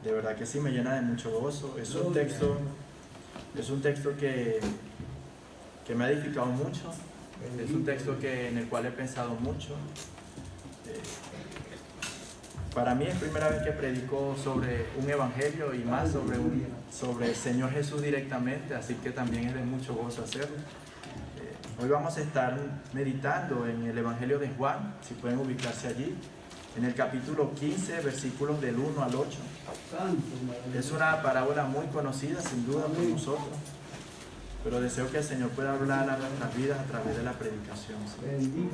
de verdad que sí me llena de mucho gozo. Es un texto que me ha edificado mucho. Es un texto en el cual he pensado mucho. Para mí es primera vez que predico sobre un evangelio y más sobre el Señor Jesús directamente, así que también es de mucho gozo hacerlo. Hoy vamos a estar meditando en el evangelio de Juan, si pueden ubicarse allí, en el capítulo 15, versículos del 1 al 8. Es una parábola muy conocida, sin duda, por nosotros, pero deseo que el Señor pueda hablar a nuestras vidas a través de la predicación. ¿Sí?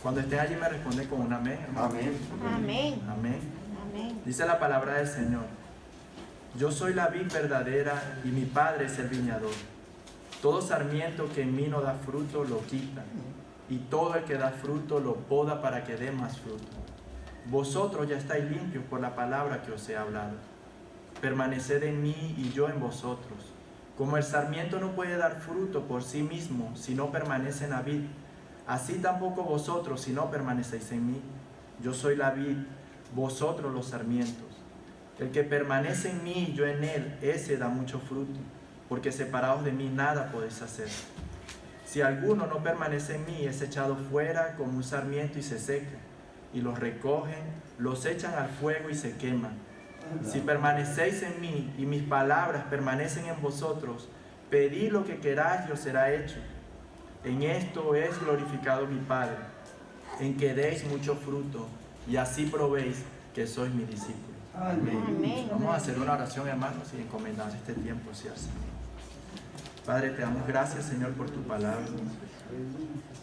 Cuando estén allí me responde con un amén. Amén. Amén. Amén. Amén. Dice la palabra del Señor: yo soy la vid verdadera y mi Padre es el viñador. Todo sarmiento que en mí no da fruto lo quita, y todo el que da fruto lo poda para que dé más fruto. Vosotros ya estáis limpios por la palabra que os he hablado. Permaneced en mí y yo en vosotros. Como el sarmiento no puede dar fruto por sí mismo si no permanece en la vid, así tampoco vosotros si no permanecéis en mí. Yo soy la vid, vosotros los sarmientos. El que permanece en mí y yo en él, ese da mucho fruto, porque separados de mí nada podéis hacer. Si alguno no permanece en mí, es echado fuera como un sarmiento y se seca, y los recogen, los echan al fuego y se queman. Si permanecéis en mí y mis palabras permanecen en vosotros, pedid lo que queráis y os será hecho. En esto es glorificado mi Padre, en que deis mucho fruto, y así probéis que sois mis discípulos. Amén. Amén. Vamos a hacer una oración, hermanos, y encomendar este tiempo hacia el Señor. Padre, te damos gracias, Señor, por tu palabra.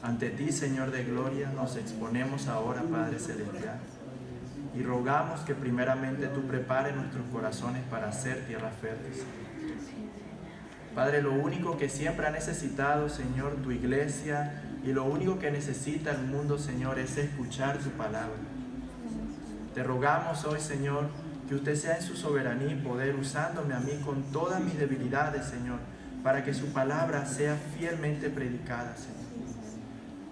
Ante ti, Señor de gloria, nos exponemos ahora, Padre celestial, y rogamos que primeramente tú prepares nuestros corazones para hacer tierra fértil. Padre, lo único que siempre ha necesitado, Señor, tu iglesia, y lo único que necesita el mundo, Señor, es escuchar tu palabra. Te rogamos hoy, Señor, que usted sea en su soberanía y poder, usándome a mí con todas mis debilidades, Señor, para que su palabra sea fielmente predicada, Señor.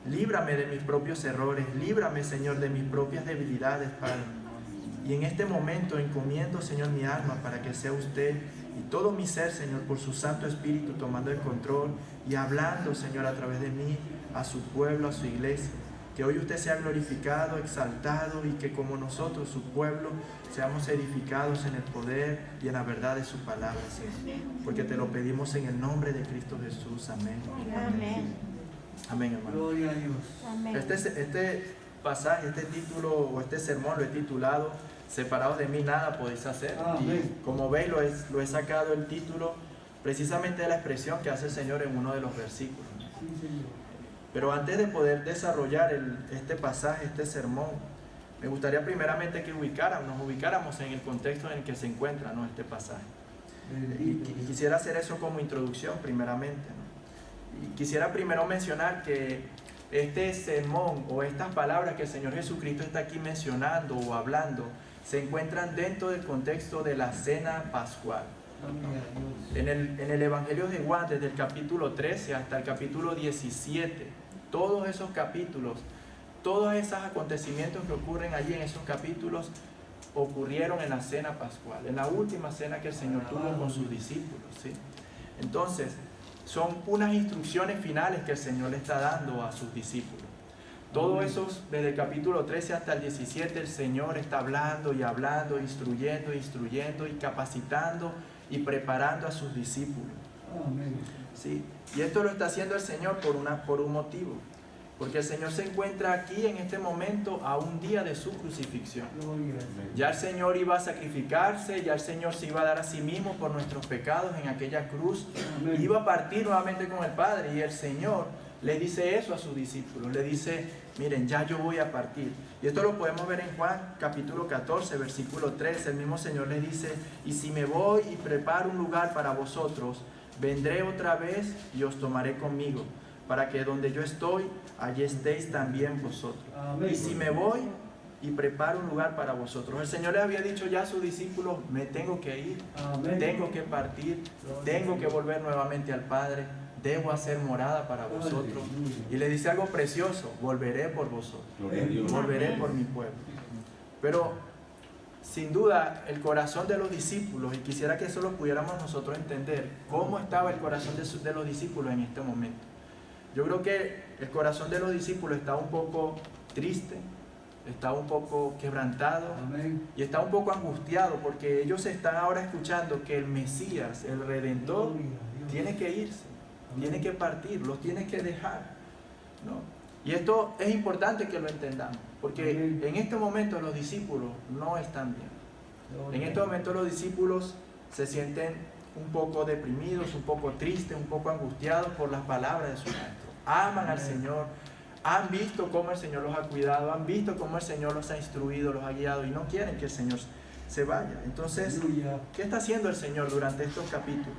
Líbrame de mis propios errores, líbrame, Señor, de mis propias debilidades, Padre. Y en este momento encomiendo, Señor, mi alma para que sea usted y todo mi ser, Señor, por su Santo Espíritu tomando el control y hablando, Señor, a través de mí, a su pueblo, a su iglesia. Que hoy usted sea glorificado, exaltado, y que como nosotros, su pueblo, seamos edificados en el poder y en la verdad de su palabra, Señor. Porque te lo pedimos en el nombre de Cristo Jesús. Amén. Amén. Amén, hermano. Gloria a Dios. Amén. Este pasaje, este título o este sermón lo he titulado "Separados de mí nada podéis hacer". Amén. Y como veis, lo he sacado el título precisamente de la expresión que hace el Señor en uno de los versículos. Sí, Señor. Pero antes de poder desarrollar este pasaje, este sermón, me gustaría primeramente que nos ubicáramos en el contexto en el que se encuentra, ¿no?, este pasaje. Y quisiera hacer eso como introducción primeramente, ¿no? Y quisiera primero mencionar que este sermón o estas palabras que el Señor Jesucristo está aquí mencionando o hablando se encuentran dentro del contexto de la cena pascual. En el Evangelio de Juan, desde el capítulo 13 hasta el capítulo 17, todos esos capítulos, todos esos acontecimientos que ocurren allí en esos capítulos ocurrieron en la cena pascual, en la última cena que el Señor tuvo con sus discípulos, ¿sí? Entonces, son unas instrucciones finales que el Señor le está dando a sus discípulos. Todos esos, desde el capítulo 13 hasta el 17, el Señor está hablando y hablando, instruyendo y capacitando y preparando a sus discípulos. Amén. ¿Sí? Y esto lo está haciendo el Señor por un motivo. Porque el Señor se encuentra aquí en este momento a un día de su crucifixión. Gloria. Ya el Señor iba a sacrificarse, ya el Señor se iba a dar a sí mismo por nuestros pecados en aquella cruz. Amén. Iba a partir nuevamente con el Padre, y el Señor le dice eso a sus discípulos. Le dice: miren, ya yo voy a partir. Y esto lo podemos ver en Juan capítulo 14, versículo 3. El mismo Señor le dice: y si me voy y preparo un lugar para vosotros, vendré otra vez y os tomaré conmigo, para que donde yo estoy, allí estéis también vosotros. Amén. Y si me voy y preparo un lugar para vosotros. El Señor le había dicho ya a sus discípulos: me tengo que ir, Amén. tengo que partir, tengo que volver nuevamente al Padre, debo hacer morada para vosotros. Y le dice algo precioso: volveré por vosotros, Gloria a Dios. volveré por mi pueblo. Pero sin duda, el corazón de los discípulos, y quisiera que eso lo pudiéramos nosotros entender, cómo estaba el corazón de los discípulos en este momento. Yo creo que el corazón de los discípulos está un poco triste, está un poco quebrantado. Amén. Y está un poco angustiado porque ellos están ahora escuchando que el Mesías, el Redentor, tiene que irse, tiene que partir, los tiene que dejar, ¿no? Y esto es importante que lo entendamos, porque en este momento los discípulos no están bien. En este momento los discípulos se sienten un poco deprimidos, un poco tristes, un poco angustiados por las palabras de su maestro. Aman al Señor, han visto cómo el Señor los ha cuidado, han visto cómo el Señor los ha instruido, los ha guiado y no quieren que el Señor se vaya. Entonces, ¿qué está haciendo el Señor durante estos capítulos?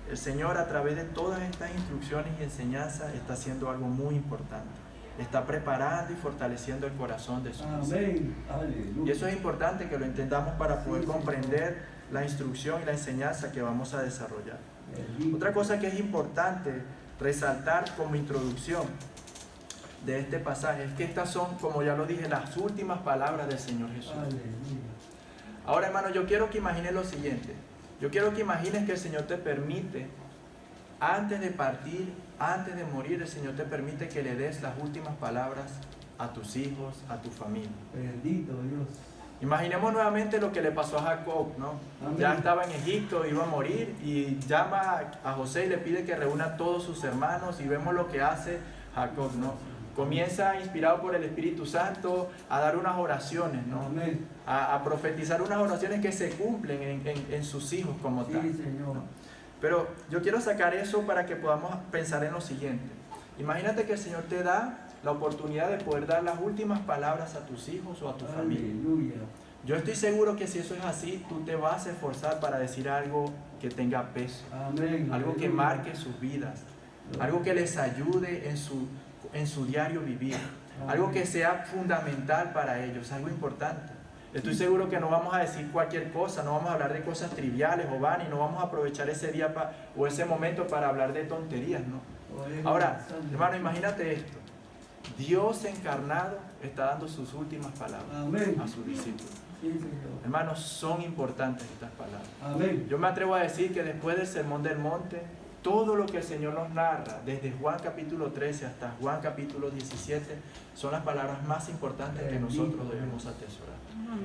El Señor, a través de todas estas instrucciones y enseñanzas, está haciendo algo muy importante. Está preparando y fortaleciendo el corazón de sus discípulos. Y eso es importante que lo entendamos para poder comprender la instrucción y la enseñanza que vamos a desarrollar. Otra cosa que es importante resaltar como introducción de este pasaje es que estas son, como ya lo dije, las últimas palabras del Señor Jesús. Ahora, hermano, yo quiero que imagines lo siguiente. Yo quiero que imagines que el Señor te permite, antes de partir, antes de morir, el Señor te permite que le des las últimas palabras a tus hijos, a tu familia. Bendito Dios. Imaginemos nuevamente lo que le pasó a Jacob, ¿no? Amén. Ya estaba en Egipto, iba a morir y llama a José y le pide que reúna a todos sus hermanos y vemos lo que hace Jacob, ¿no? Comienza, inspirado por el Espíritu Santo, a dar unas oraciones, ¿no? Amén. A profetizar unas oraciones que se cumplen en sus hijos como tal. Sí, Señor. ¿no? Pero yo quiero sacar eso para que podamos pensar en lo siguiente. Imagínate que el Señor te da la oportunidad de poder dar las últimas palabras a tus hijos o a tu familia. Aleluya. Yo estoy seguro que si eso es así, tú te vas a esforzar para decir algo que tenga peso, Amén. algo que Aleluya. marque sus vidas, algo que les ayude en su diario vivir, algo que sea fundamental para ellos, algo importante. Estoy seguro que no vamos a decir cualquier cosa, no vamos a hablar de cosas triviales o vanas y no vamos a aprovechar ese día o ese momento para hablar de tonterías, ¿no? Ahora, hermano, imagínate esto. Dios encarnado está dando sus últimas palabras Amén. a sus discípulos. Sí, Señor. Hermanos, son importantes estas palabras. Amén. Yo me atrevo a decir que después del Sermón del Monte, todo lo que el Señor nos narra, desde Juan capítulo 13 hasta Juan capítulo 17, son las palabras más importantes que nosotros debemos atesorar.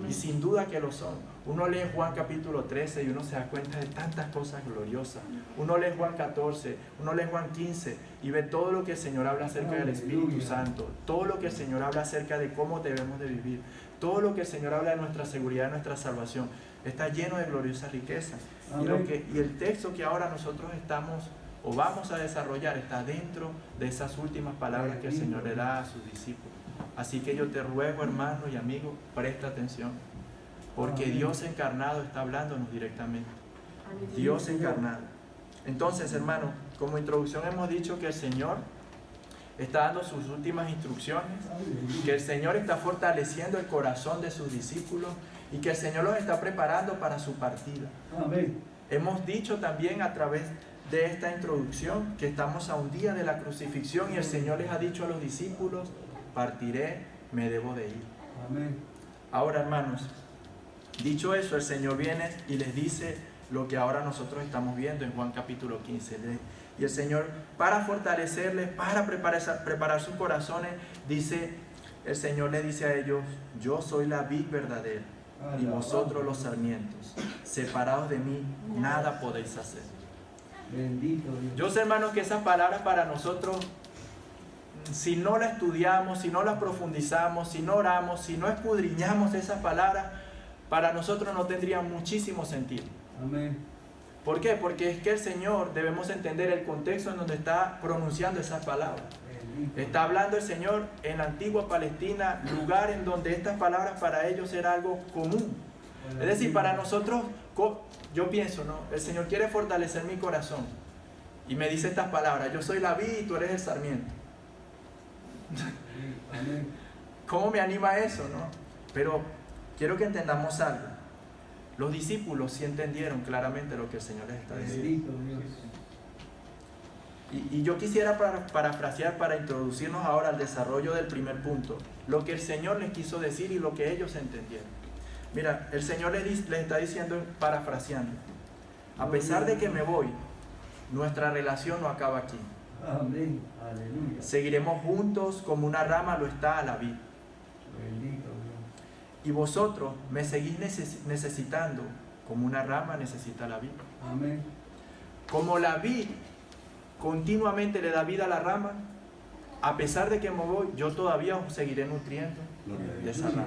Y sin duda que lo son. Uno lee Juan capítulo 13 y uno se da cuenta de tantas cosas gloriosas. Uno lee Juan 14, uno lee Juan 15 y ve todo lo que el Señor habla acerca del Espíritu Santo, todo lo que el Señor habla acerca de cómo debemos de vivir, todo lo que el Señor habla de nuestra seguridad, de nuestra salvación. Está lleno de gloriosa riqueza. Y el texto que ahora nosotros estamos o vamos a desarrollar está dentro de esas últimas palabras que el Señor le da a sus discípulos. Así que yo te ruego, hermano y amigo, presta atención, porque Dios encarnado está hablándonos directamente. Dios encarnado. Entonces, hermano, como introducción hemos dicho que el Señor está dando sus últimas instrucciones, que el Señor está fortaleciendo el corazón de sus discípulos y que el Señor los está preparando para su partida. Amén. Hemos dicho también a través de esta introducción que estamos a un día de la crucifixión y el Señor les ha dicho a los discípulos: partiré, me debo de ir. Amén. Ahora, hermanos, dicho eso, el Señor viene y les dice lo que ahora nosotros estamos viendo en Juan capítulo 15. Y el Señor, para fortalecerles, para preparar sus corazones, el Señor le dice a ellos: yo soy la vid verdadera y vosotros los sarmientos. Separados de mí, nada podéis hacer. Bendito Dios. Yo sé, hermanos, que esas palabras para nosotros, si no las estudiamos, si no las profundizamos, si no oramos, si no escudriñamos esas palabras, para nosotros no tendrían muchísimo sentido. Amén. ¿Por qué? Porque es que el Señor, debemos entender el contexto en donde está pronunciando esas palabras. Bendito. Está hablando el Señor en la antigua Palestina, lugar en donde estas palabras para ellos era algo común. Es decir, para nosotros, yo pienso, ¿no? El Señor quiere fortalecer mi corazón y me dice estas palabras: yo soy la vid y tú eres el sarmiento. Amén. ¿Cómo me anima eso, no? Pero quiero que entendamos algo. Los discípulos sí entendieron claramente lo que el Señor les está diciendo. Bendito Dios. Y yo quisiera parafrasear para introducirnos ahora al desarrollo del primer punto, lo que el Señor les quiso decir y lo que ellos entendieron. Mira, el Señor le está diciendo, parafraseando, a pesar de que me voy, nuestra relación no acaba aquí. Amén. Aleluya. Seguiremos juntos como una rama lo está a la vid. Bendito Dios. Y vosotros me seguís necesitando como una rama necesita la vid. Amén. Como la vid continuamente le da vida a la rama, a pesar de que me voy, yo todavía os seguiré nutriendo de esa rama.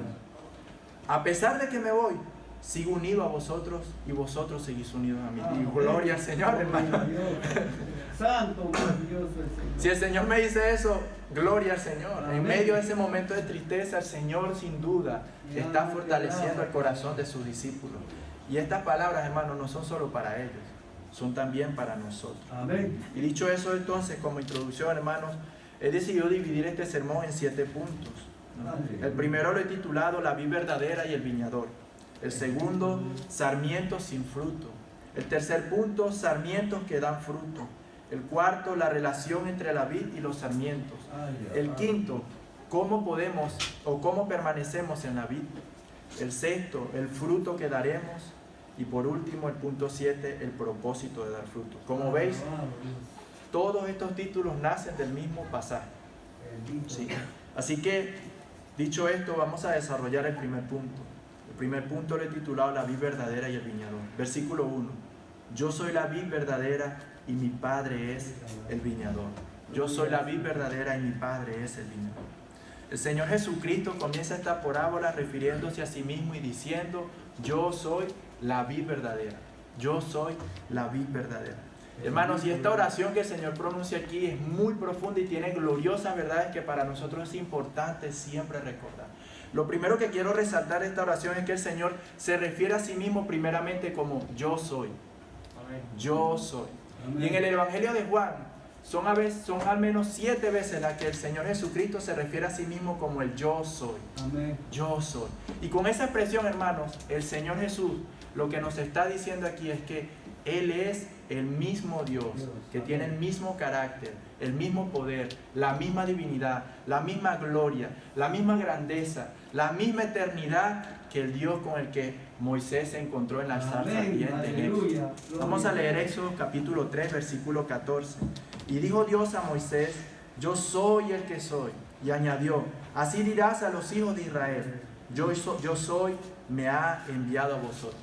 A pesar de que me voy, sigo unido a vosotros y vosotros seguís unidos a mí. Y gloria al Señor, hermano. Santo, maravilloso el Señor. Si el Señor me dice eso, gloria al Señor. Amén. En medio de ese momento de tristeza, el Señor sin duda está fortaleciendo el corazón de sus discípulos. Y estas palabras, hermanos, no son solo para ellos, son también para nosotros. Amén. Y dicho eso, entonces, como introducción, hermanos, he decidido dividir este sermón en 7 puntos, ¿no? El primero lo he titulado La vid verdadera y el viñador. El segundo, sarmientos sin fruto. El tercer punto, sarmientos que dan fruto. El cuarto, la relación entre la vid y los sarmientos. El quinto, cómo podemos o cómo permanecemos en la vid. El sexto, el fruto que daremos. Y por último, el punto 7, el propósito de dar fruto. Como veis, todos estos títulos nacen del mismo pasaje. Sí. Así que, dicho esto, vamos a desarrollar el primer punto. El primer punto lo he titulado La vid verdadera y el viñador. Versículo 1. Yo soy la vid verdadera y mi Padre es el viñador. Yo soy la vid verdadera y mi Padre es el viñador. El Señor Jesucristo comienza esta parábola refiriéndose a sí mismo y diciendo, yo soy la vid verdadera. Yo soy la vid verdadera. Hermanos, y esta oración que el Señor pronuncia aquí es muy profunda y tiene gloriosas verdades que para nosotros es importante siempre recordar. Lo primero que quiero resaltar de esta oración es que el Señor se refiere a sí mismo primeramente como yo soy. Yo soy. Y en el Evangelio de Juan son al menos 7 veces las que el Señor Jesucristo se refiere a sí mismo como el yo soy. Amén. Yo soy. Y con esa expresión, hermanos, el Señor Jesús lo que nos está diciendo aquí es que Él es el mismo Dios, que tiene el mismo carácter, el mismo poder, la misma divinidad, la misma gloria, la misma grandeza, la misma eternidad que el Dios con el que Moisés se encontró en la zarza ardiente en Éxodo. Vamos a leer Éxodo capítulo 3, versículo 14. Y dijo Dios a Moisés, yo soy el que soy. Y añadió, así dirás a los hijos de Israel, yo soy, me ha enviado a vosotros.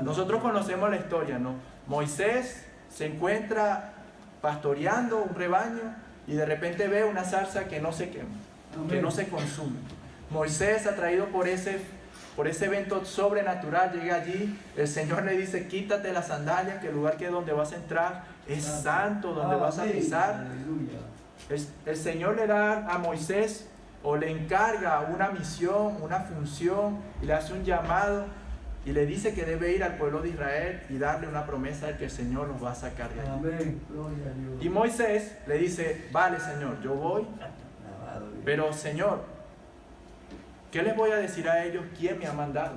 Nosotros conocemos la historia, ¿no? Moisés se encuentra pastoreando un rebaño y de repente ve una zarza que no se quema, que no se consume. Moisés, atraído por ese evento sobrenatural, llega allí, el Señor le dice, quítate las sandalias, que el lugar que donde vas a entrar es santo, donde vas a pisar. El Señor le da a Moisés o le encarga una misión, una función, y le hace un llamado y le dice que debe ir al pueblo de Israel y darle una promesa de que el Señor los va a sacar de allí. Amén. Gloria a Dios. Y Moisés le dice, vale Señor, yo voy, pero Señor, ¿qué les voy a decir a ellos? ¿Quién me ha mandado?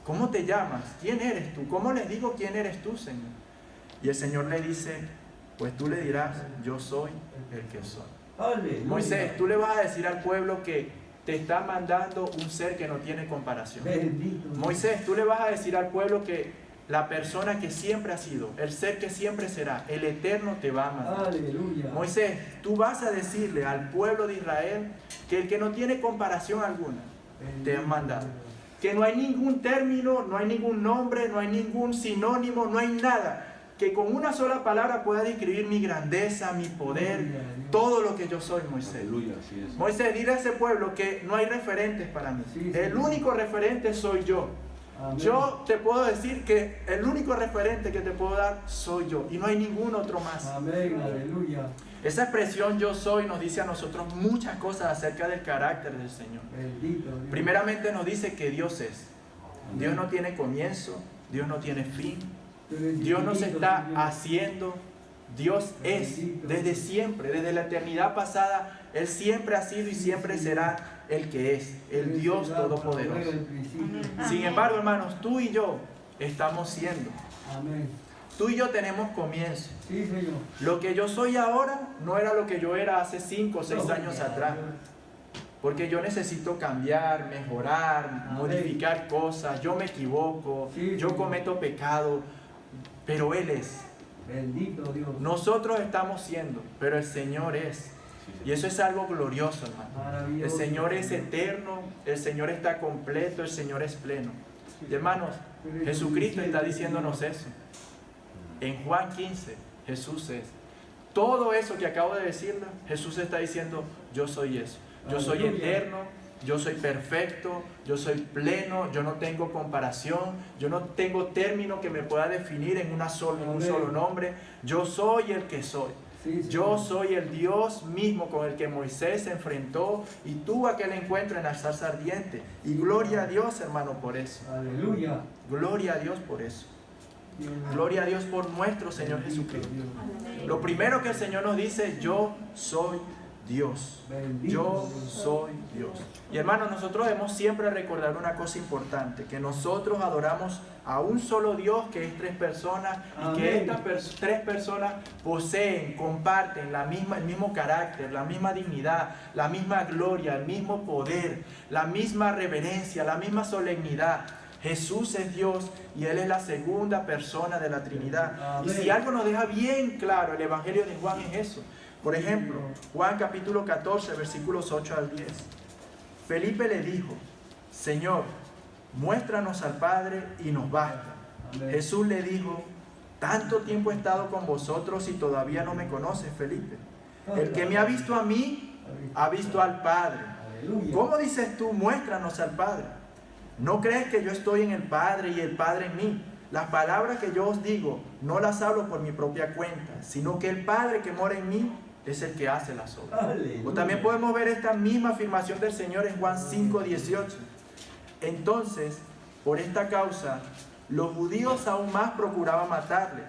¿Cómo te llamas? ¿Quién eres tú? ¿Cómo les digo quién eres tú, Señor? Y el Señor le dice, pues tú le dirás, yo soy el que soy. Aleluya. Moisés, tú le vas a decir al pueblo que te está mandando un ser que no tiene comparación. Bendito. Moisés, tú le vas a decir al pueblo que la persona que siempre ha sido, el ser que siempre será, el eterno te va a mandar. Aleluya. Moisés, tú vas a decirle al pueblo de Israel que el que no tiene comparación alguna te ha mandado. Que no hay ningún término, no hay ningún nombre, no hay ningún sinónimo, no hay nada que con una sola palabra pueda describir mi grandeza, mi poder, todo lo que yo soy, Moisés. Moisés, dile a ese pueblo que no hay referentes para mí. El único referente soy yo. Amén. Yo te puedo decir que el único referente que te puedo dar soy yo y no hay ningún otro más. Amén, aleluya. Esa expresión yo soy nos dice a nosotros muchas cosas acerca del carácter del Señor. Bendito Dios. Primeramente nos dice que Dios es. Amén. Dios no tiene comienzo, Dios no tiene fin. Dios no se está haciendo, Dios es desde siempre, desde la eternidad pasada. Él siempre ha sido y siempre será el que es, el Dios Todopoderoso. Sin embargo, hermanos, tú y yo estamos siendo. Tú y yo tenemos comienzo. Lo que yo soy ahora no era lo que yo era hace 5 o 6 años atrás. Porque yo necesito cambiar, mejorar, modificar cosas. Yo me equivoco, yo cometo pecado, pero Él es. Bendito Dios. Nosotros estamos siendo, pero el Señor es. Y eso es algo glorioso, hermano. El Maravilloso. Señor es eterno, el Señor está completo, el Señor es pleno. Y hermanos, Jesucristo está diciéndonos eso. En Juan 15, Jesús es. Todo eso que acabo de decirle, Jesús está diciendo, yo soy eso. Yo soy eterno, yo soy perfecto, yo soy pleno, yo no tengo comparación, yo no tengo término que me pueda definir en un solo nombre. Yo soy el que soy. Yo soy el Dios mismo con el que Moisés se enfrentó y tuvo aquel encuentro en la zarza ardiente. Y gloria a Dios, hermano, por eso. Aleluya. Gloria a Dios por eso. Gloria a Dios por nuestro Señor Jesucristo. Lo primero que el Señor nos dice, yo soy Dios. Yo soy Dios. Y hermanos, nosotros debemos siempre recordar una cosa importante, que nosotros adoramos a un solo Dios que es tres personas y que estas tres personas poseen, comparten el mismo carácter, la misma dignidad, la misma gloria, el mismo poder, la misma reverencia, la misma solemnidad. Jesús es Dios y Él es la segunda persona de la Trinidad. Y si algo nos deja bien claro el Evangelio de Juan es eso. Por ejemplo, Juan capítulo 14, versículos 8 al 10. Felipe le dijo, Señor, muéstranos al Padre y nos basta. Amén. Jesús le dijo, tanto tiempo he estado con vosotros y todavía no me conoces, Felipe. El que me ha visto a mí, ha visto al Padre. Aleluya. ¿Cómo dices tú, muéstranos al Padre? ¿No crees que yo estoy en el Padre y el Padre en mí? Las palabras que yo os digo, no las hablo por mi propia cuenta, sino que el Padre que mora en mí es el que hace las obras. Aleluya. O también podemos ver esta misma afirmación del Señor en Juan 5:18. Entonces, por esta causa, los judíos aún más procuraban matarle,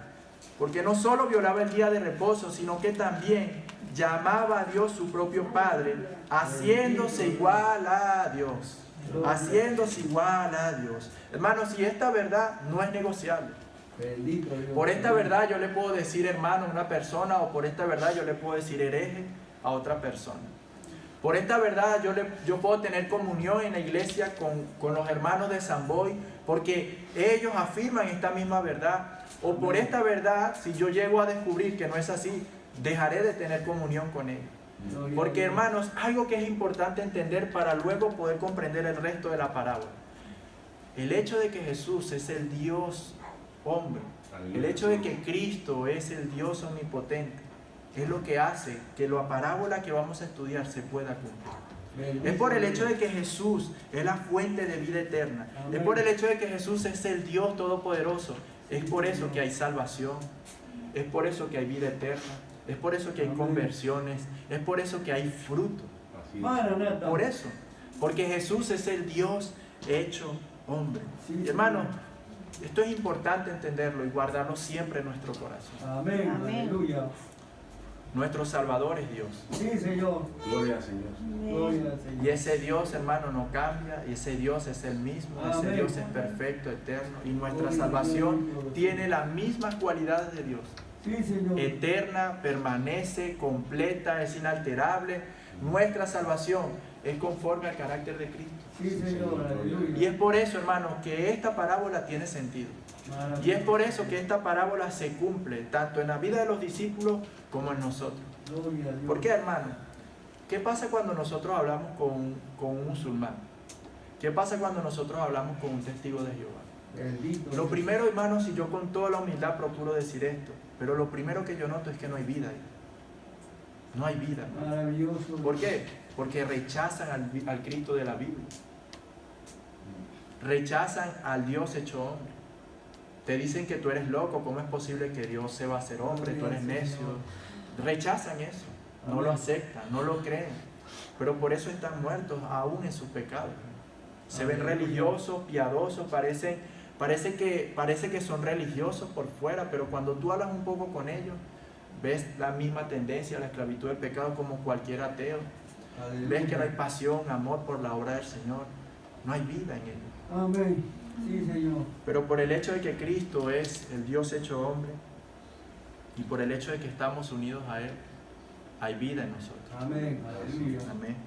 porque no solo violaba el día de reposo, sino que también llamaba a Dios su propio Padre, haciéndose igual a Dios. Haciéndose igual a Dios. Hermanos, y esta verdad no es negociable. Bendito Dios. Por esta verdad yo le puedo decir hermano a una persona, o por esta verdad yo le puedo decir hereje a otra persona. Por esta verdad yo puedo tener comunión en la iglesia con los hermanos de San Boy, porque ellos afirman esta misma verdad. O por esta verdad, si yo llego a descubrir que no es así, dejaré de tener comunión con ellos. Porque hermanos, algo que es importante entender para luego poder comprender el resto de la parábola. El hecho de que Jesús es el Dios hombre, el hecho de que Cristo es el Dios omnipotente, es lo que hace que la parábola que vamos a estudiar se pueda cumplir. Es por el hecho de que Jesús es la fuente de vida eterna. Es por el hecho de que Jesús es el Dios todopoderoso. Es por eso que hay salvación. Es por eso que hay vida eterna. Es por eso que hay conversiones. Es por eso que hay fruto. Por eso. Porque Jesús es el Dios hecho hombre. Y hermano, esto es importante entenderlo y guardarlo siempre en nuestro corazón. Amén. Aleluya. Nuestro Salvador es Dios. Sí, Señor. Gloria al Señor. Gloria al Señor. Y ese Dios, hermano, no cambia. Y ese Dios es el mismo. Ese Amén. Dios es perfecto, eterno. Y nuestra Gloria, salvación gloria. tiene las mismas cualidades de Dios. Sí, Señor. Eterna, permanece, completa, es inalterable. Nuestra salvación es conforme al carácter de Cristo. Sí, Señor. Aleluya. Y es por eso, hermanos, que esta parábola tiene sentido. Y es por eso que esta parábola se cumple tanto en la vida de los discípulos como en nosotros. Gloria a Dios. ¿Por qué, hermano? ¿Qué pasa cuando nosotros hablamos con un musulmán? ¿Qué pasa cuando nosotros hablamos con un testigo de Jehová? Bendito. Lo primero, hermanos, y yo con toda la humildad procuro decir esto, pero lo primero que yo noto es que no hay vida ahí. No hay vida, hermano. Maravilloso. ¿Por qué? Porque rechazan al Cristo de la Biblia. Rechazan al Dios hecho hombre. Te dicen que tú eres loco, ¿cómo es posible que Dios se va a hacer hombre? Tú eres necio. Rechazan eso, no lo aceptan, no lo creen. Pero por eso están muertos aún en sus pecados. Se ven religiosos, piadosos, parece que son religiosos por fuera, pero cuando tú hablas un poco con ellos, ves la misma tendencia a la esclavitud del pecado como cualquier ateo. Aleluya. Ves que no hay pasión, amor por la obra del Señor. No hay vida en ellos. Amén. Sí, Señor. Pero por el hecho de que Cristo es el Dios hecho hombre y por el hecho de que estamos unidos a Él, hay vida en nosotros. Amén. Aleluya. Amén.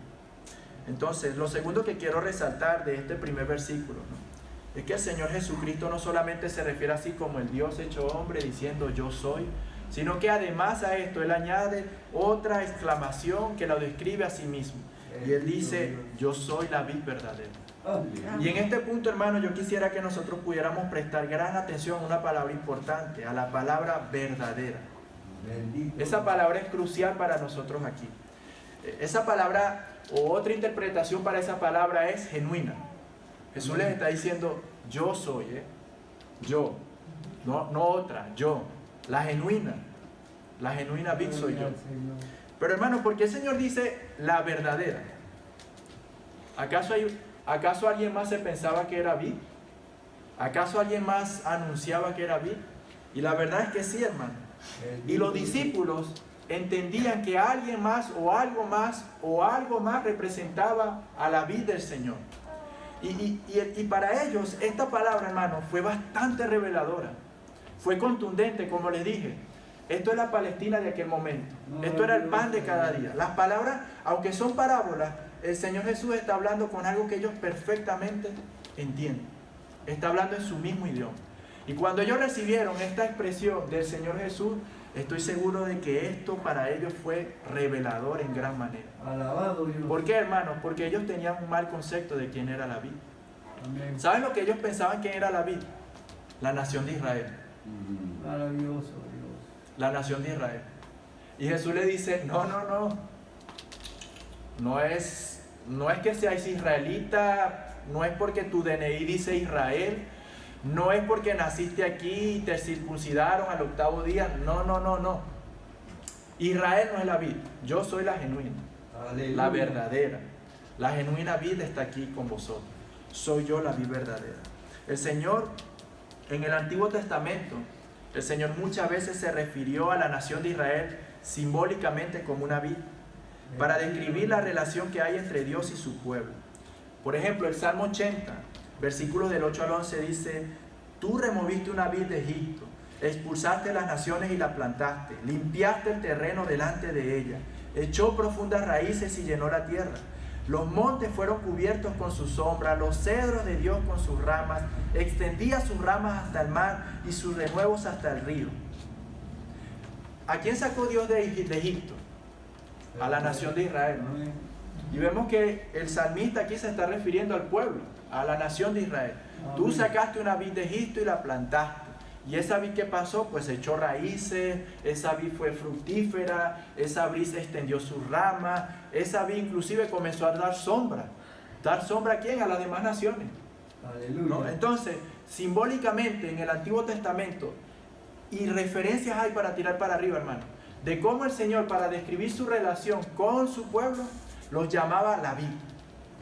Entonces, lo segundo que quiero resaltar de este primer versículo, ¿no?, es que el Señor Jesucristo no solamente se refiere así como el Dios hecho hombre diciendo yo soy, sino que además a esto Él añade otra exclamación que lo describe a sí mismo. Y Él dice, yo soy la vid verdadera. Y en este punto, hermano, yo quisiera que nosotros pudiéramos prestar gran atención a una palabra importante, a la palabra verdadera. Esa palabra es crucial para nosotros aquí. Esa palabra, o otra interpretación para esa palabra, es genuina. Jesús les está diciendo, yo soy, yo, no otra, yo, la genuina vid soy yo. Pero hermano, ¿por qué el Señor dice la verdadera? ¿Acaso alguien más se pensaba que era vid? ¿Acaso alguien más anunciaba que era vid? Y la verdad es que sí, hermano. Y los discípulos entendían que alguien más o algo más representaba a la vid del Señor. Y para ellos esta palabra, hermano, fue bastante reveladora. Fue contundente, como les dije. Esto es la Palestina de aquel momento. Esto era el pan de cada día. Las palabras, aunque son parábolas, el Señor Jesús está hablando con algo que ellos perfectamente entienden. Está hablando en su mismo idioma. Y cuando ellos recibieron esta expresión del Señor Jesús, estoy seguro de que esto para ellos fue revelador en gran manera. Alabado Dios. ¿Por qué, hermanos? Porque ellos tenían un mal concepto de quién era la vid. Amén. ¿Saben lo que ellos pensaban que era la vid? La nación de Israel. Maravilloso Dios. La nación de Israel. Y Jesús le dice, no es que seáis israelita, no es porque tu DNI dice Israel, no es porque naciste aquí y te circuncidaron al 8º día, no. Israel no es la vid, yo soy la genuina, la verdadera. La genuina vid está aquí con vosotros, soy yo la vid verdadera. El Señor, en el Antiguo Testamento, el Señor muchas veces se refirió a la nación de Israel simbólicamente como una vid, para describir la relación que hay entre Dios y su pueblo. Por ejemplo, el Salmo 80, versículos del 8 al 11 dice, tú removiste una vid de Egipto, expulsaste las naciones y las plantaste, limpiaste el terreno delante de ella, echó profundas raíces y llenó la tierra. Los montes fueron cubiertos con su sombra, los cedros de Dios con sus ramas, extendía sus ramas hasta el mar y sus renuevos hasta el río. ¿A quién sacó Dios de Egipto? A la nación de Israel, ¿no? Y vemos que el salmista aquí se está refiriendo al pueblo, a la nación de Israel. Tú sacaste una vid de Egipto y la plantaste. Y esa vid, ¿qué pasó? Pues echó raíces, esa vid fue fructífera, esa vid extendió sus ramas, esa vid inclusive comenzó a dar sombra. ¿Dar sombra a quién? A las demás naciones. Aleluya. ¿No? Entonces, simbólicamente en el Antiguo Testamento, y referencias hay para tirar para arriba, hermano, de cómo el Señor, para describir su relación con su pueblo, los llamaba la vid.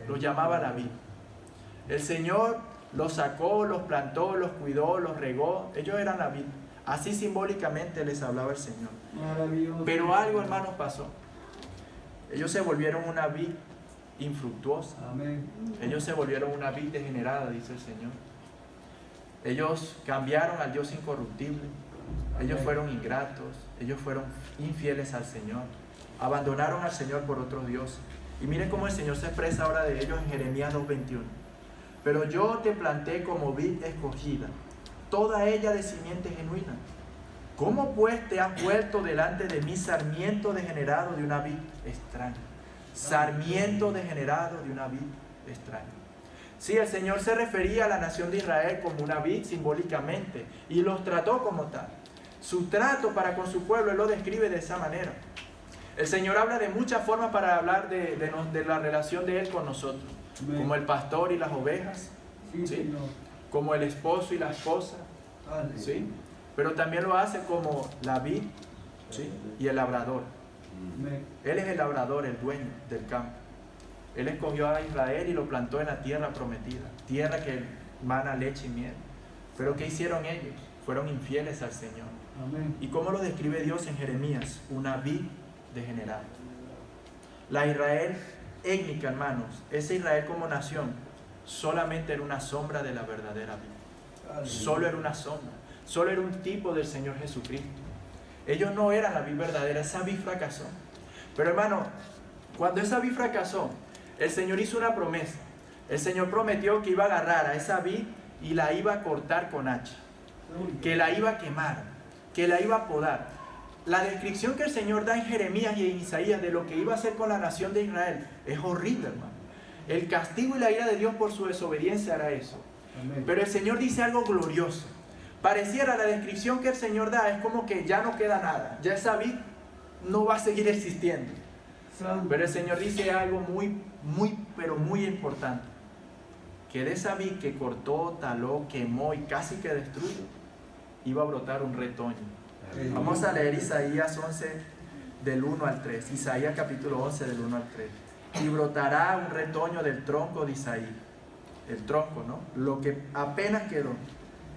Los llamaba la vid. El Señor los sacó, los plantó, los cuidó, los regó. Ellos eran la vid. Así simbólicamente les hablaba el Señor. Maravilloso. Pero algo, hermanos, pasó. Ellos se volvieron una vid infructuosa. Amén. Ellos se volvieron una vid degenerada, dice el Señor. Ellos cambiaron al Dios incorruptible. Ellos fueron ingratos. Ellos fueron infieles al Señor. Abandonaron al Señor por otros dioses. Y miren cómo el Señor se expresa ahora de ellos en Jeremías 2:21. Pero yo te planté como vid escogida, toda ella de simiente genuina. ¿Cómo pues te has vuelto delante de mí sarmiento degenerado de una vid extraña? Sarmiento degenerado de una vid extraña. Sí, el Señor se refería a la nación de Israel como una vid simbólicamente y los trató como tal. Su trato para con su pueblo, Él lo describe de esa manera. El Señor habla de muchas formas para hablar de la relación de Él con nosotros. Amén. Como el pastor y las ovejas, Sí, ¿sí? Señor. Como el esposo y la esposa, Aleluya. ¿sí? Pero también lo hace como la vid, ¿sí? Y el labrador. Amén. Él es el labrador, el dueño del campo. Él escogió a Israel y lo plantó en la tierra prometida, tierra que mana leche y miel. Pero ¿qué hicieron ellos? Fueron infieles al Señor. Amén. ¿Y cómo lo describe Dios en Jeremías? Una vid degenerada. La Israel étnica, hermanos, ese Israel como nación, solamente era una sombra de la verdadera vid. Aleluya. Solo era una sombra, solo era un tipo del Señor Jesucristo. Ellos no eran la vid verdadera, esa vid fracasó. Pero hermano, cuando esa vid fracasó, el Señor hizo una promesa. El Señor prometió que iba a agarrar a esa vid y la iba a cortar con hacha, que la iba a quemar, que la iba a podar. La descripción que el Señor da en Jeremías y en Isaías de lo que iba a hacer con la nación de Israel es horrible, hermano. El castigo y la ira de Dios por su desobediencia hará eso. Amén. Pero el Señor dice algo glorioso. Pareciera la descripción que el Señor da es como que ya no queda nada, ya esa vid no va a seguir existiendo. Santo. Pero el Señor dice algo pero muy importante. Que de esa vid que cortó, taló, quemó y casi que destruyó, iba a brotar un retoño. Vamos a leer Isaías 11 del 1 al 3. Isaías capítulo 11 del 1 al 3. Y brotará un retoño del tronco de Isaí. El tronco, ¿no? Lo que apenas quedó.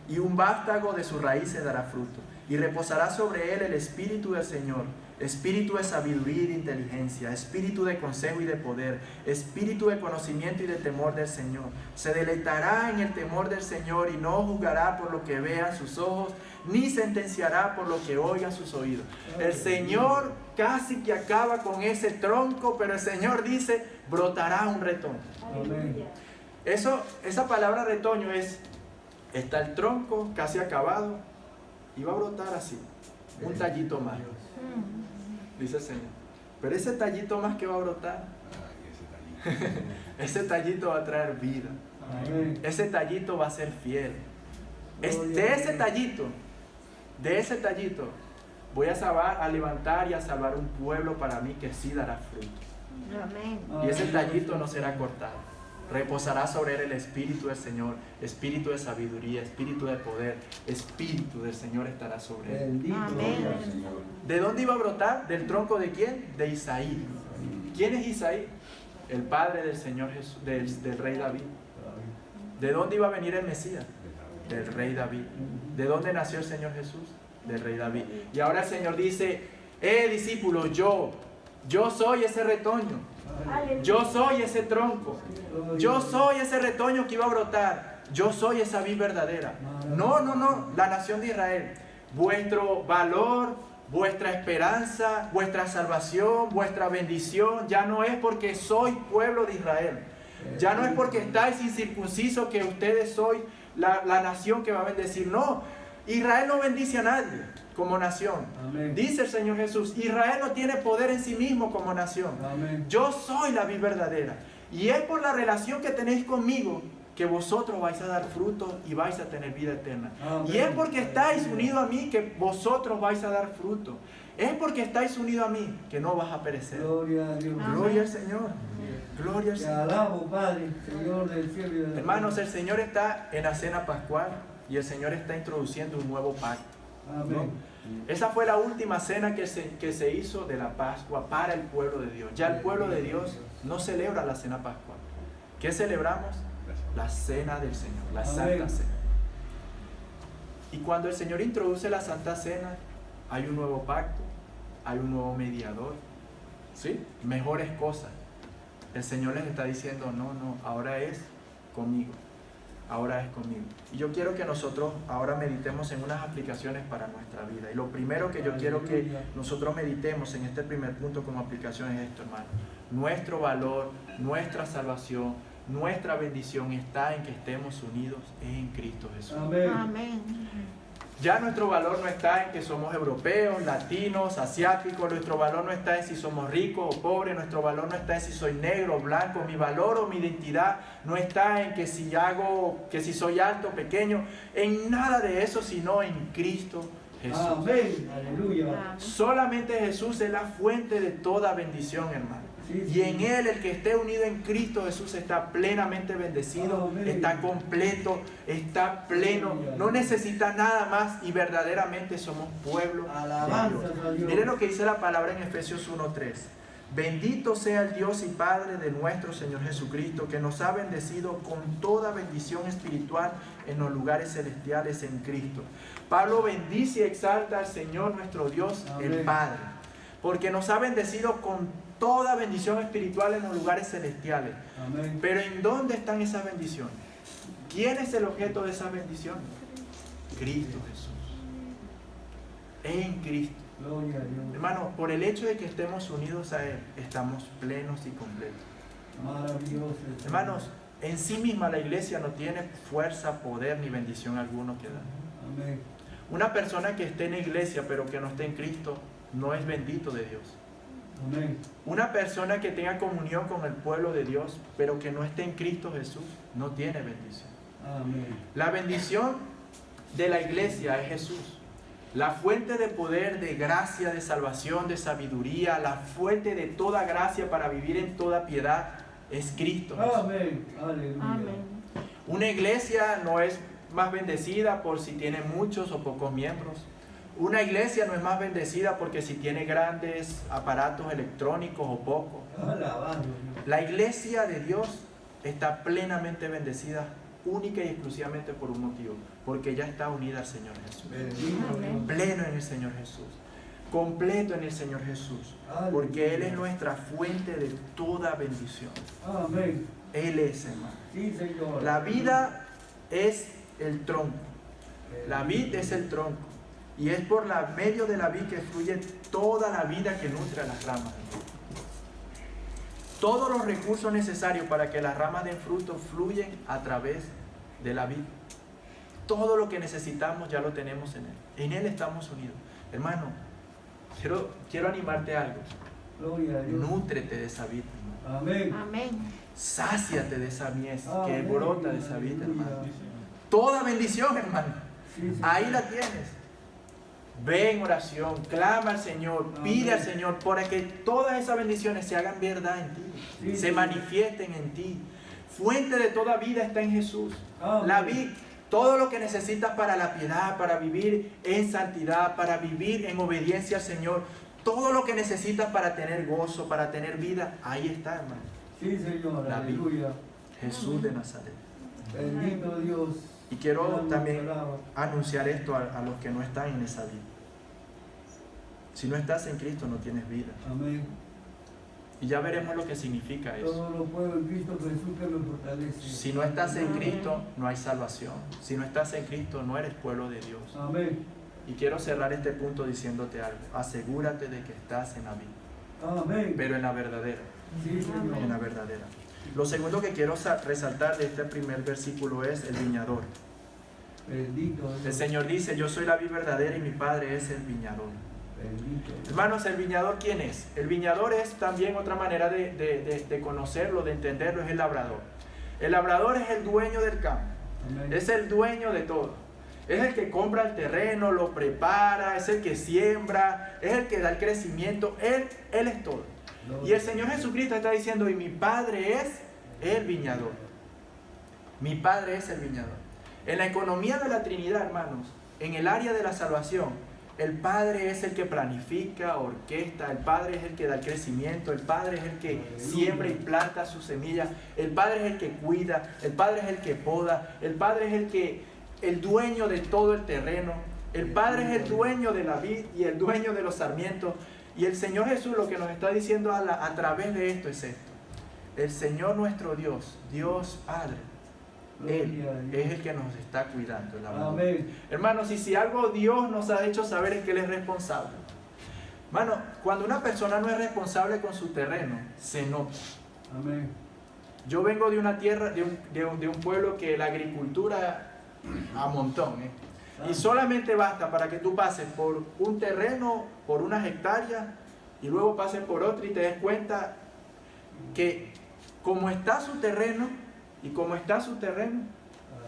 Y un vástago de sus raíces dará fruto. Y reposará sobre él el espíritu del Señor. Espíritu de sabiduría y de inteligencia, espíritu de consejo y de poder, espíritu de conocimiento y de temor del Señor. Se deleitará en el temor del Señor y no juzgará por lo que vean sus ojos, ni sentenciará por lo que oigan sus oídos. El Señor casi que acaba con ese tronco, pero el Señor dice, brotará un retoño. Amén. Esa palabra retoño está el tronco casi acabado y va a brotar así, un tallito más. Dice el Señor. Pero ese tallito más que va a brotar, ese tallito va a traer vida. Amén. Ese tallito va a ser fiel. De ese tallito, voy a levantar y a salvar un pueblo para mí que sí dará fruto. Amén. Y ese tallito no será cortado. Reposará sobre él el espíritu del Señor, espíritu de sabiduría, espíritu de poder, espíritu del Señor estará sobre él. Bendito Amén. sea el Señor. ¿De dónde iba a brotar? ¿Del tronco de quién? De Isaí. ¿Quién es Isaí? El padre del Señor Jesús, del rey David. ¿De dónde iba a venir el Mesías? Del rey David. ¿De dónde nació el Señor Jesús? Del rey David. Y ahora el Señor dice, discípulos, yo soy ese retoño. Yo soy ese tronco. Yo soy ese retoño que iba a brotar. Yo soy esa vid verdadera. No, la nación de Israel. Vuestro valor, vuestra esperanza, vuestra salvación, vuestra bendición, ya no es porque soy pueblo de Israel. Ya no es porque estáis incircuncisos que ustedes sois la nación que va a bendecir. No, Israel no bendice a nadie como nación. Amén. Dice el Señor Jesús, Israel no tiene poder en sí mismo como nación. Amén. Yo soy la vid verdadera. Y es por la relación que tenéis conmigo que vosotros vais a dar fruto y vais a tener vida eterna. Amén. Y es porque estáis unidos a mí que vosotros vais a dar fruto. Es porque estáis unidos a mí que no vas a perecer. Gloria a Dios. Gloria al Señor. Gloria al Te Señor. alabo, Padre, Señor del cielo y de la tierra. Hermanos, el Señor está en la cena pascual y el Señor está introduciendo un nuevo pacto. Amén. Esa fue la última cena que se hizo de la Pascua para el pueblo de Dios. Ya el pueblo de Dios no celebra la cena pascual. ¿Qué celebramos? La cena del Señor, la Amén. Santa Cena. Y cuando el Señor introduce la Santa Cena, hay un nuevo pacto, hay un nuevo mediador, ¿sí? Mejores cosas. El Señor les está diciendo, no, ahora es conmigo. Ahora es conmigo. Y yo quiero que nosotros ahora meditemos en unas aplicaciones para nuestra vida. Y lo primero que yo quiero que nosotros meditemos en este primer punto como aplicación es esto, hermano. Nuestro valor, nuestra salvación, nuestra bendición está en que estemos unidos en Cristo Jesús. Amén. Amén. Ya nuestro valor no está en que somos europeos, latinos, asiáticos. Nuestro valor no está en si somos ricos o pobres. Nuestro valor no está en si soy negro o blanco. Mi valor o mi identidad no está en que si soy alto o pequeño. En nada de eso, sino en Cristo Jesús. Amén. Aleluya. Amén. Solamente Jesús es la fuente de toda bendición, hermano. Sí, Y sí. en Él, el que esté unido en Cristo Jesús está plenamente bendecido, Amén. está completo, está pleno, no necesita nada más y verdaderamente somos pueblo de Alabanzas a Dios. Dios. Miren lo que dice la palabra en Efesios 1:3. Bendito sea el Dios y Padre de nuestro Señor Jesucristo, que nos ha bendecido con toda bendición espiritual en los lugares celestiales en Cristo. Pablo bendice y exalta al Señor nuestro Dios, el Amén. Padre, porque nos ha bendecido con toda bendición espiritual en los lugares celestiales. Amén. Pero ¿en dónde están esas bendiciones? ¿Quién es el objeto de esas bendiciones? Cristo Jesús. En Cristo. Gloria a Dios. Hermano, por el hecho de que estemos unidos a Él, estamos plenos y completos. Maravilloso. Hermanos, en sí misma la iglesia no tiene fuerza, poder ni bendición alguno que dar. Amén. Una persona que esté en la iglesia pero que no esté en Cristo no es bendito de Dios. Amén. Una persona que tenga comunión con el pueblo de Dios pero que no esté en Cristo Jesús no tiene bendición. Amén. La bendición de la iglesia es Jesús. La fuente de poder, de gracia, de salvación, de sabiduría, la fuente de toda gracia para vivir en toda piedad es Cristo Jesús. Amén. Aleluya. Amén. Una iglesia no es más bendecida por si tiene muchos o pocos miembros. Una iglesia no es más bendecida porque si tiene grandes aparatos electrónicos o pocos. Alabado. La iglesia de Dios está plenamente bendecida única y exclusivamente por un motivo, porque ya está unida al Señor Jesús. Bendito Amén. Dios. Pleno en el Señor Jesús, completo en el Señor Jesús, porque Él es nuestra fuente de toda bendición. Amén. Él es, hermano. Sí, Señor. La vida es el tronco, la vid es el tronco, y es por medio de la vid que fluye toda la vida que nutre a las ramas. Todos los recursos necesarios para que las ramas den fruto fluyen a través de la vid. Todo lo que necesitamos ya lo tenemos en Él. En Él estamos unidos. Hermano, quiero animarte a algo. Gloria a Dios. Nútrete de esa vid, hermano. Amén. Amén. Sáciate de esa mies que Amén. brota de esa vid, Aleluya. hermano. Toda bendición, hermano. Sí, Señor. Ahí la tienes. Ve en oración, clama al Señor, pide al Señor para que todas esas bendiciones se hagan verdad en ti, Sí, se sí. manifiesten en ti. Fuente de toda vida está en Jesús. Amén. La vid, todo lo que necesitas para la piedad, para vivir en santidad, para vivir en obediencia al Señor, todo lo que necesitas para tener gozo, para tener vida, ahí está, hermano. Sí, Señor. La vid. Aleluya. Jesús de Nazaret. Bendito Dios. Y quiero Alaba, también alaba. anunciar esto a los que no están en esa vida. Si no estás en Cristo no tienes vida. Amén. Y ya veremos lo que significa eso. Todo lo puedo en Cristo Jesús que me fortalece. Si no estás en Amén. Cristo no hay salvación. Si no estás en Cristo no eres pueblo de Dios. Amén. Y quiero cerrar este punto diciéndote algo. Asegúrate de que estás en la vida, Amén. pero en la verdadera. Sí, Señor. En la verdadera. Lo segundo que quiero resaltar de este primer versículo es el viñador. Bendito Dios. El Señor dice, yo soy la vid verdadera y mi Padre es el viñador. Bendito. Hermanos, ¿el viñador quién es? El viñador es también otra manera de conocerlo, de entenderlo, es el labrador. El labrador es el dueño del campo, Amén. es el dueño de todo. Es el que compra el terreno, lo prepara, es el que siembra, es el que da el crecimiento, Él es todo. Y el Señor Jesucristo está diciendo, y mi Padre es el viñador. Mi Padre es el viñador. En la economía de la Trinidad, hermanos, en el área de la salvación, el Padre es el que planifica, orquesta, el Padre es el que da el crecimiento, el Padre es el que siembra y planta su semilla, el Padre es el que cuida, el Padre es el que poda, el Padre es el dueño de todo el terreno, el Padre es el dueño de la vid y el dueño de los sarmientos. Y el Señor Jesús lo que nos está diciendo a través de esto es esto. El Señor nuestro Dios, Dios Padre, Él es el que nos está cuidando. El labrador. Amén. Hermanos, y si algo Dios nos ha hecho saber es que Él es responsable. Hermano, cuando una persona no es responsable con su terreno, se nota. Amén. Yo vengo de una tierra, de un pueblo que la agricultura a montón, y solamente basta para que tú pases por un terreno, por unas hectáreas, y luego pases por otro y te des cuenta que como está su terreno, y como está su terreno,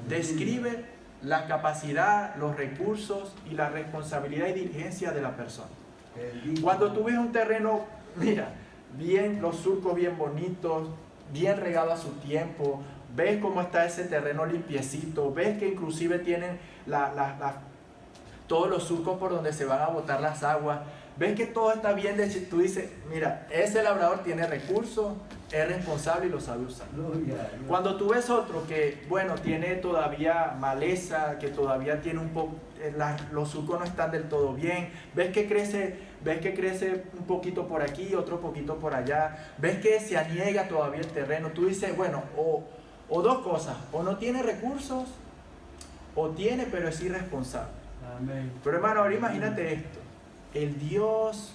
describe la capacidad, los recursos y la responsabilidad y diligencia de la persona. Bendito. Cuando tú ves un terreno, mira, bien, los surcos bien bonitos, bien regado a su tiempo, ves cómo está ese terreno limpiecito, ves que inclusive tienen todos los surcos por donde se van a botar las aguas, ves que todo está bien, tú dices, mira, ese labrador tiene recursos, es responsable y lo sabe usar. Gloria a Dios. Cuando tú ves otro que, bueno, tiene todavía maleza, que todavía tiene un poco, los surcos no están del todo bien, ves que crece un poquito por aquí, otro poquito por allá, ves que se aniega todavía el terreno, tú dices, bueno, o dos cosas, o no tiene recursos, o tiene pero es irresponsable. Amén. Pero hermano, ahora imagínate esto, el Dios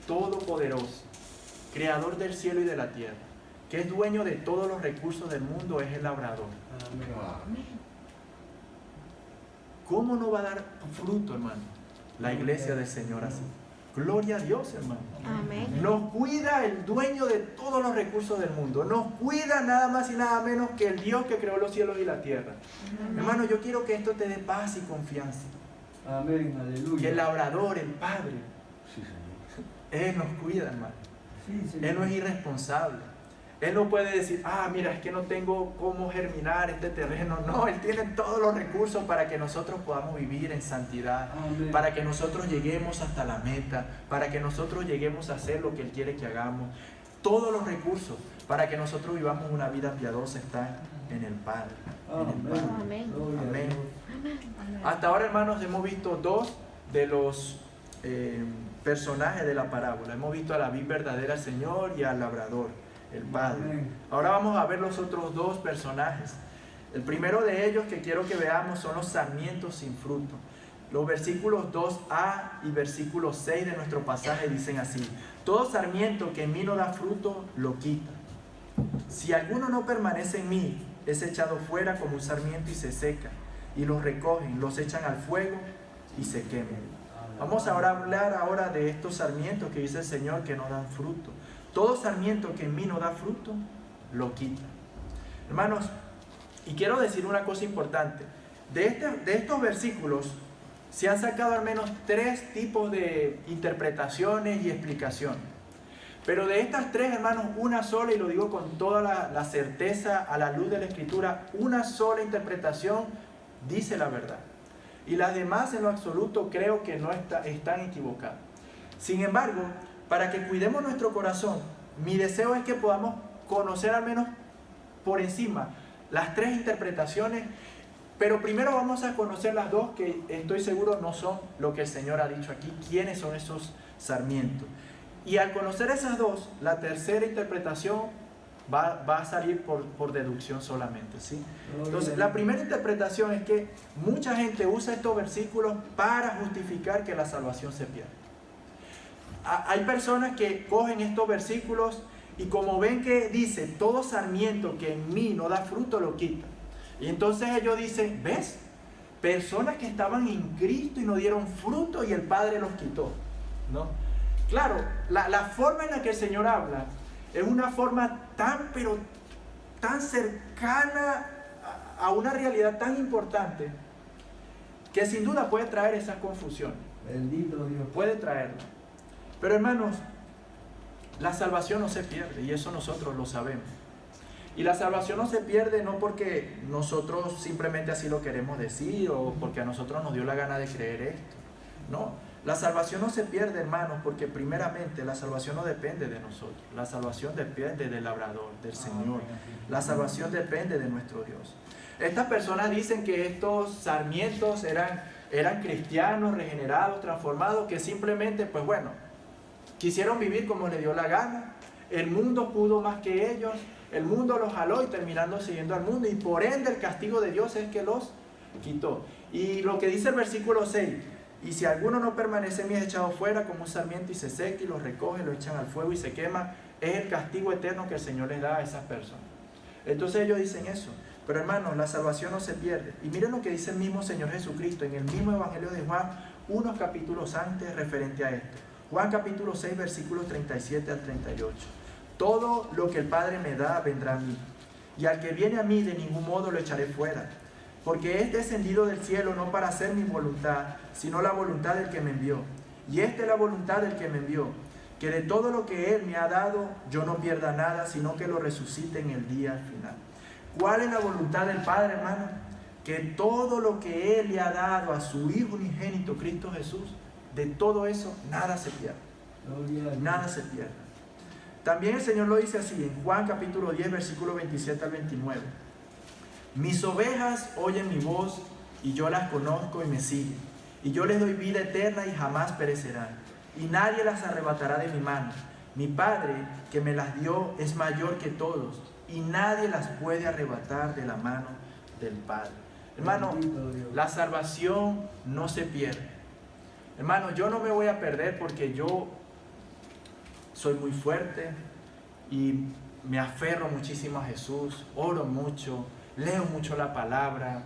Todopoderoso, Creador del cielo y de la tierra, que es dueño de todos los recursos del mundo, es el labrador. Amén. ¿Cómo no va a dar fruto, hermano, la iglesia del Señor así? Gloria a Dios, hermano. Amén. Nos cuida el dueño de todos los recursos del mundo. Nos cuida nada más y nada menos que el Dios que creó los cielos y la tierra. Hermano, yo quiero que esto te dé paz y confianza. Amén. Aleluya. Que el labrador, el Padre, Sí, Señor. Él nos cuida, hermano. Sí, Señor. Él no es irresponsable. Él no puede decir, mira, es que no tengo cómo germinar este terreno. No, Él tiene todos los recursos para que nosotros podamos vivir en santidad, Amén. para que nosotros lleguemos hasta la meta, para que nosotros lleguemos a hacer lo que Él quiere que hagamos. Todos los recursos para que nosotros vivamos una vida piadosa están en el Padre. En el Padre. Amén. Gloria a Amén. Dios. Hasta ahora, hermanos, hemos visto dos de los personajes de la parábola. Hemos visto a la vid verdadera, el Señor, y al labrador, el Padre. Amén. Ahora vamos a ver los otros dos personajes. El primero de ellos que quiero que veamos son los sarmientos sin fruto. Los versículos 2a y versículo 6 de nuestro pasaje dicen así: todo sarmiento que en mí no da fruto, lo quita. Si alguno no permanece en mí, es echado fuera como un sarmiento y se seca. Y los recogen, los echan al fuego y se queman. Vamos ahora a hablar ahora de estos sarmientos que dice el Señor que no dan fruto. Todo sarmiento que en mí no da fruto, lo quita. Hermanos, y quiero decir una cosa importante. De estos versículos se han sacado al menos 3 tipos de interpretaciones y explicaciones. Pero de estas 3, hermanos, una sola, y lo digo con toda la certeza a la luz de la Escritura, una sola interpretación dice la verdad. Y las demás en lo absoluto creo que no están equivocadas. Sin embargo, para que cuidemos nuestro corazón, mi deseo es que podamos conocer al menos por encima las 3 interpretaciones, pero primero vamos a conocer las 2 que estoy seguro no son lo que el Señor ha dicho aquí, quiénes son esos sarmientos. Y al conocer esas 2, la tercera interpretación va a salir por deducción solamente, ¿sí? Entonces, la primera interpretación es que mucha gente usa estos versículos para justificar que la salvación se pierde. Hay personas que cogen estos versículos y como ven que dice, todo sarmiento que en mí no da fruto, lo quita. Y entonces ellos dicen, ¿ves? Personas que estaban en Cristo y no dieron fruto y el Padre los quitó, ¿no? Claro, la forma en la que el Señor habla es una forma pero tan cercana a una realidad tan importante que sin duda puede traer esas confusiones. Bendito Dios. Puede traerla. Pero hermanos, la salvación no se pierde y eso nosotros lo sabemos. Y la salvación no se pierde no porque nosotros simplemente así lo queremos decir o porque a nosotros nos dio la gana de creer esto. No. La salvación no se pierde, hermanos, porque primeramente la salvación no depende de nosotros. La salvación depende del labrador, del Señor. La salvación depende de nuestro Dios. Estas personas dicen que estos sarmientos eran cristianos, regenerados, transformados, que simplemente, pues bueno, quisieron vivir como les dio la gana. El mundo pudo más que ellos. El mundo los jaló y terminando siguiendo al mundo. Y por ende el castigo de Dios es que los quitó. Y lo que dice el versículo 6... Y si alguno no permanece en mí, es echado fuera como un sarmiento y se seca y los recoge, lo echan al fuego y se quema. Es el castigo eterno que el Señor les da a esas personas. Entonces ellos dicen eso. Pero hermanos, la salvación no se pierde. Y miren lo que dice el mismo Señor Jesucristo en el mismo Evangelio de Juan, unos capítulos antes referente a esto. Juan capítulo 6, versículos 37 al 38. Todo lo que el Padre me da vendrá a mí. Y al que viene a mí de ningún modo lo echaré fuera. Porque es descendido del cielo no para hacer mi voluntad, sino la voluntad del que me envió. Y esta es la voluntad del que me envió, que de todo lo que Él me ha dado, yo no pierda nada, sino que lo resucite en el día final. ¿Cuál es la voluntad del Padre, hermano? Que todo lo que Él le ha dado a su Hijo unigénito, Cristo Jesús, de todo eso, nada se pierde. Nada se pierde. También el Señor lo dice así, en Juan capítulo 10, versículo 27 al 29. Mis ovejas oyen mi voz y yo las conozco y me siguen. Y yo les doy vida eterna y jamás perecerán. Y nadie las arrebatará de mi mano. Mi Padre que me las dio es mayor que todos. Y nadie las puede arrebatar de la mano del Padre. Hermano, la salvación no se pierde. Hermano, yo no me voy a perder porque yo soy muy fuerte y me aferro muchísimo a Jesús, oro mucho, leo mucho la palabra,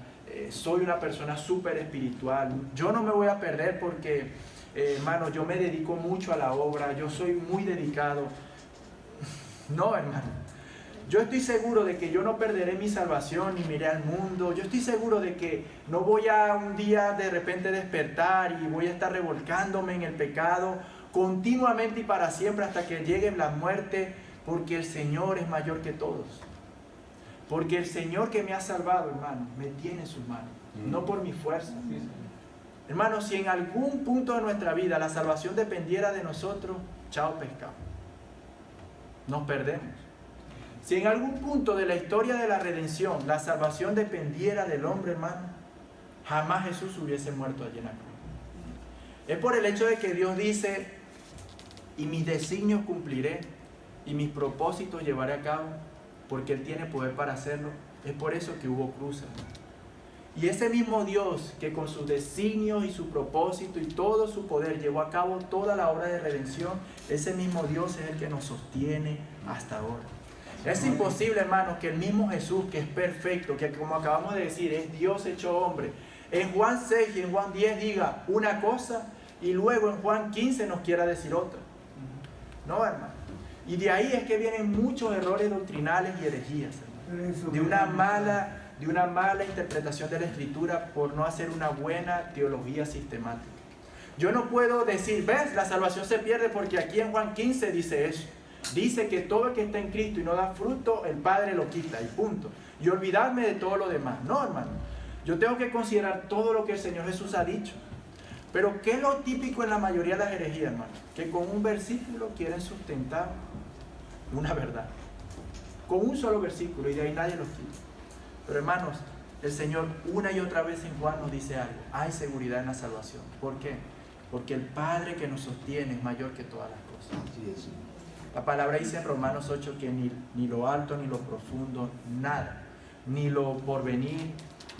soy una persona súper espiritual. Yo no me voy a perder porque, hermano, yo me dedico mucho a la obra, yo soy muy dedicado. No, hermano. Yo estoy seguro de que yo no perderé mi salvación ni me iré al mundo. Yo estoy seguro de que no voy a un día de repente despertar y voy a estar revolcándome en el pecado continuamente y para siempre hasta que llegue la muerte, porque el Señor es mayor que todos. Porque el Señor que me ha salvado, hermano, me tiene en sus manos, no por mi fuerza. Hermano, si en algún punto de nuestra vida la salvación dependiera de nosotros, chao pescado. Nos perdemos. Si en algún punto de la historia de la redención la salvación dependiera del hombre, hermano, jamás Jesús hubiese muerto allí en la cruz. Es por el hecho de que Dios dice, y mis designios cumpliré, y mis propósitos llevaré a cabo, porque Él tiene poder para hacerlo. Es por eso que hubo cruz, hermano. Y ese mismo Dios que con sus designios y su propósito y todo su poder llevó a cabo toda la obra de redención, ese mismo Dios es el que nos sostiene hasta ahora. Es imposible, hermano, que el mismo Jesús, que es perfecto, que como acabamos de decir, es Dios hecho hombre, en Juan 6 y en Juan 10 diga una cosa y luego en Juan 15 nos quiera decir otra. No, hermano. Y de ahí es que vienen muchos errores doctrinales y herejías, hermano. De una mala interpretación de la Escritura por no hacer una buena teología sistemática. Yo no puedo decir, ves, la salvación se pierde porque aquí en Juan 15 dice eso. Dice que todo el que está en Cristo y no da fruto, el Padre lo quita y punto. Y olvidarme de todo lo demás. No, hermano. Yo tengo que considerar todo lo que el Señor Jesús ha dicho. Pero ¿qué es lo típico en la mayoría de las herejías, hermano? Que con un versículo quieren sustentar una verdad. Con un solo versículo y de ahí nadie los quita. Pero hermanos, el Señor una y otra vez en Juan nos dice algo. Hay seguridad en la salvación. ¿Por qué? Porque el Padre que nos sostiene es mayor que todas las cosas. La palabra dice en Romanos 8 que ni lo alto ni lo profundo, nada, ni lo porvenir,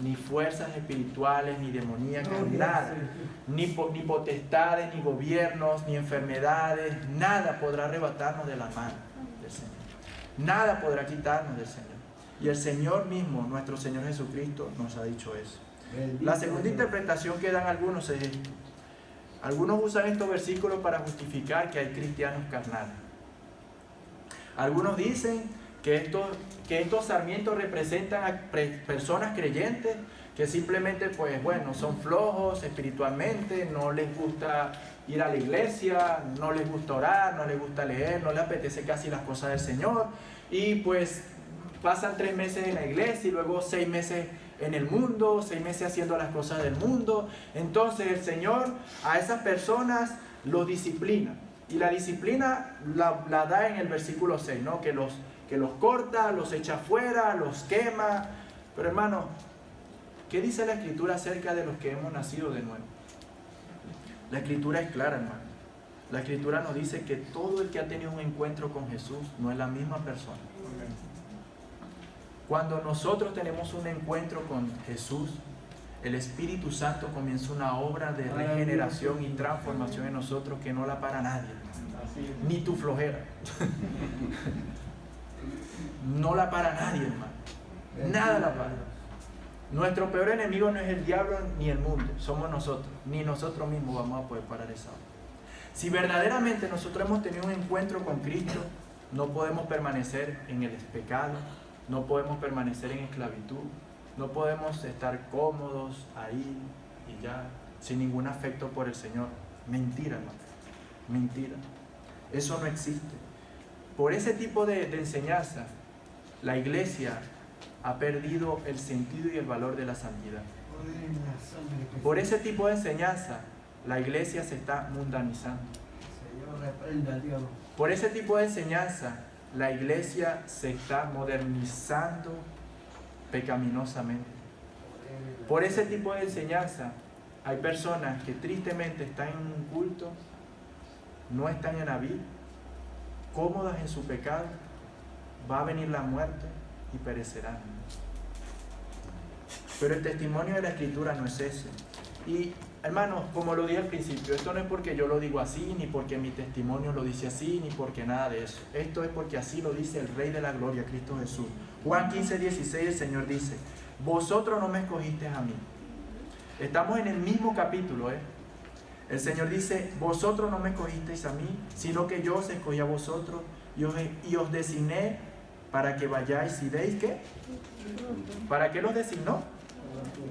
ni fuerzas espirituales, ni demoníacas, nada, ni potestades, ni gobiernos, ni enfermedades, nada podrá arrebatarnos de la mano del Señor. Nada podrá quitarnos del Señor. Y el Señor mismo, nuestro Señor Jesucristo, nos ha dicho eso. La segunda interpretación que dan algunos es esto. Algunos usan estos versículos para justificar que hay cristianos carnales. Algunos dicen que estos sarmientos representan a personas creyentes que simplemente, pues bueno, son flojos espiritualmente, no les gusta ir a la iglesia, no les gusta orar, no les gusta leer, no les apetece casi las cosas del Señor y pues pasan 3 meses en la iglesia y luego 6 meses en el mundo, 6 meses haciendo las cosas del mundo. Entonces el Señor a esas personas los disciplina. Y la disciplina la da en el versículo 6, ¿no? Que los corta, los echa fuera, los quema. Pero hermano, ¿qué dice la Escritura acerca de los que hemos nacido de nuevo? La Escritura es clara, hermano. La Escritura nos dice que todo el que ha tenido un encuentro con Jesús no es la misma persona. Cuando nosotros tenemos un encuentro con Jesús, el Espíritu Santo comienza una obra de regeneración y transformación en nosotros que no la para nadie, ni tu flojera. No la para nadie, hermano. Nada la para. Nuestro peor enemigo no es el diablo ni el mundo, somos nosotros. Ni nosotros mismos vamos a poder parar esa obra. Si verdaderamente nosotros hemos tenido un encuentro con Cristo, no podemos permanecer en el pecado, no podemos permanecer en esclavitud. No podemos estar cómodos ahí y ya, sin ningún afecto por el Señor. Mentira, hermano. Mentira. Eso no existe. Por ese tipo de enseñanza, la iglesia ha perdido el sentido y el valor de la santidad. Por ese tipo de enseñanza, la iglesia se está mundanizando. Por ese tipo de enseñanza, la iglesia se está modernizando pecaminosamente. Por ese tipo de enseñanza hay personas que tristemente están en un culto, no están en la vida, cómodas en su pecado, va a venir la muerte y perecerán. Pero el testimonio de la Escritura no es ese. Y hermanos, como lo dije al principio, esto no es porque yo lo digo así, ni porque mi testimonio lo dice así, ni porque nada de eso. Esto es porque así lo dice el Rey de la Gloria, Cristo Jesús. Juan 15:16, el Señor dice: vosotros no me escogisteis a mí. Estamos en el mismo capítulo, El Señor dice: vosotros no me escogisteis a mí, sino que yo os escogí a vosotros y os designé para que vayáis y deis, ¿qué? ¿Para qué los designó?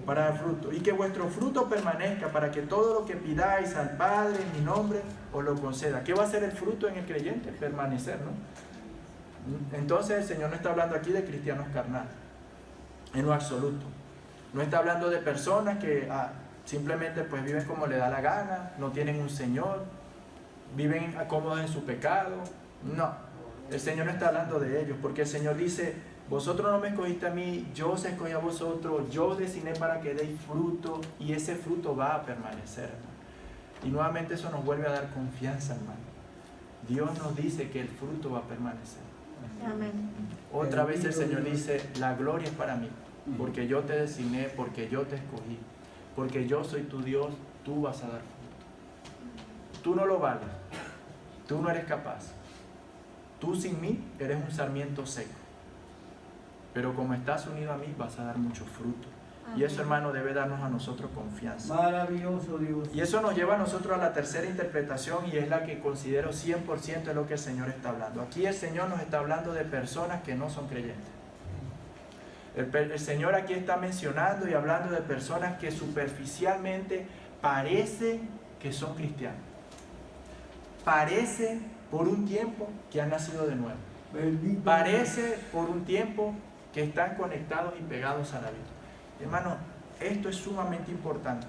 Para dar fruto, y que vuestro fruto permanezca, para que todo lo que pidáis al Padre en mi nombre os lo conceda. ¿Qué va a ser el fruto en el creyente? Permanecer, ¿no? Entonces el Señor no está hablando aquí de cristianos carnales, en lo absoluto. No está hablando de personas que simplemente pues viven como le da la gana, no tienen un Señor, viven cómodos en su pecado. No, el Señor no está hablando de ellos, porque el Señor dice: vosotros no me escogiste a mí, yo os escogí a vosotros, yo os designé para que deis fruto, y ese fruto va a permanecer, hermano. Y nuevamente eso nos vuelve a dar confianza, hermano. Dios nos dice que el fruto va a permanecer. Amén. Otra vez el Señor dice: la gloria es para mí, porque yo te designé, porque yo te escogí, porque yo soy tu Dios, tú vas a dar fruto. Tú no lo vales, tú no eres capaz. Tú sin mí eres un sarmiento seco. Pero como estás unido a mí, vas a dar mucho fruto. Amén. Y eso, hermano, debe darnos a nosotros confianza. Maravilloso Dios. Y eso nos lleva a nosotros a la tercera interpretación, y es la que considero 100% de lo que el Señor está hablando. Aquí el Señor nos está hablando de personas que no son creyentes. El Señor aquí está mencionando y hablando de personas que superficialmente parece que son cristianos. Parece por un tiempo que han nacido de nuevo. Bendito. Parece por un tiempo que están conectados y pegados a la vida. Hermano, esto es sumamente importante.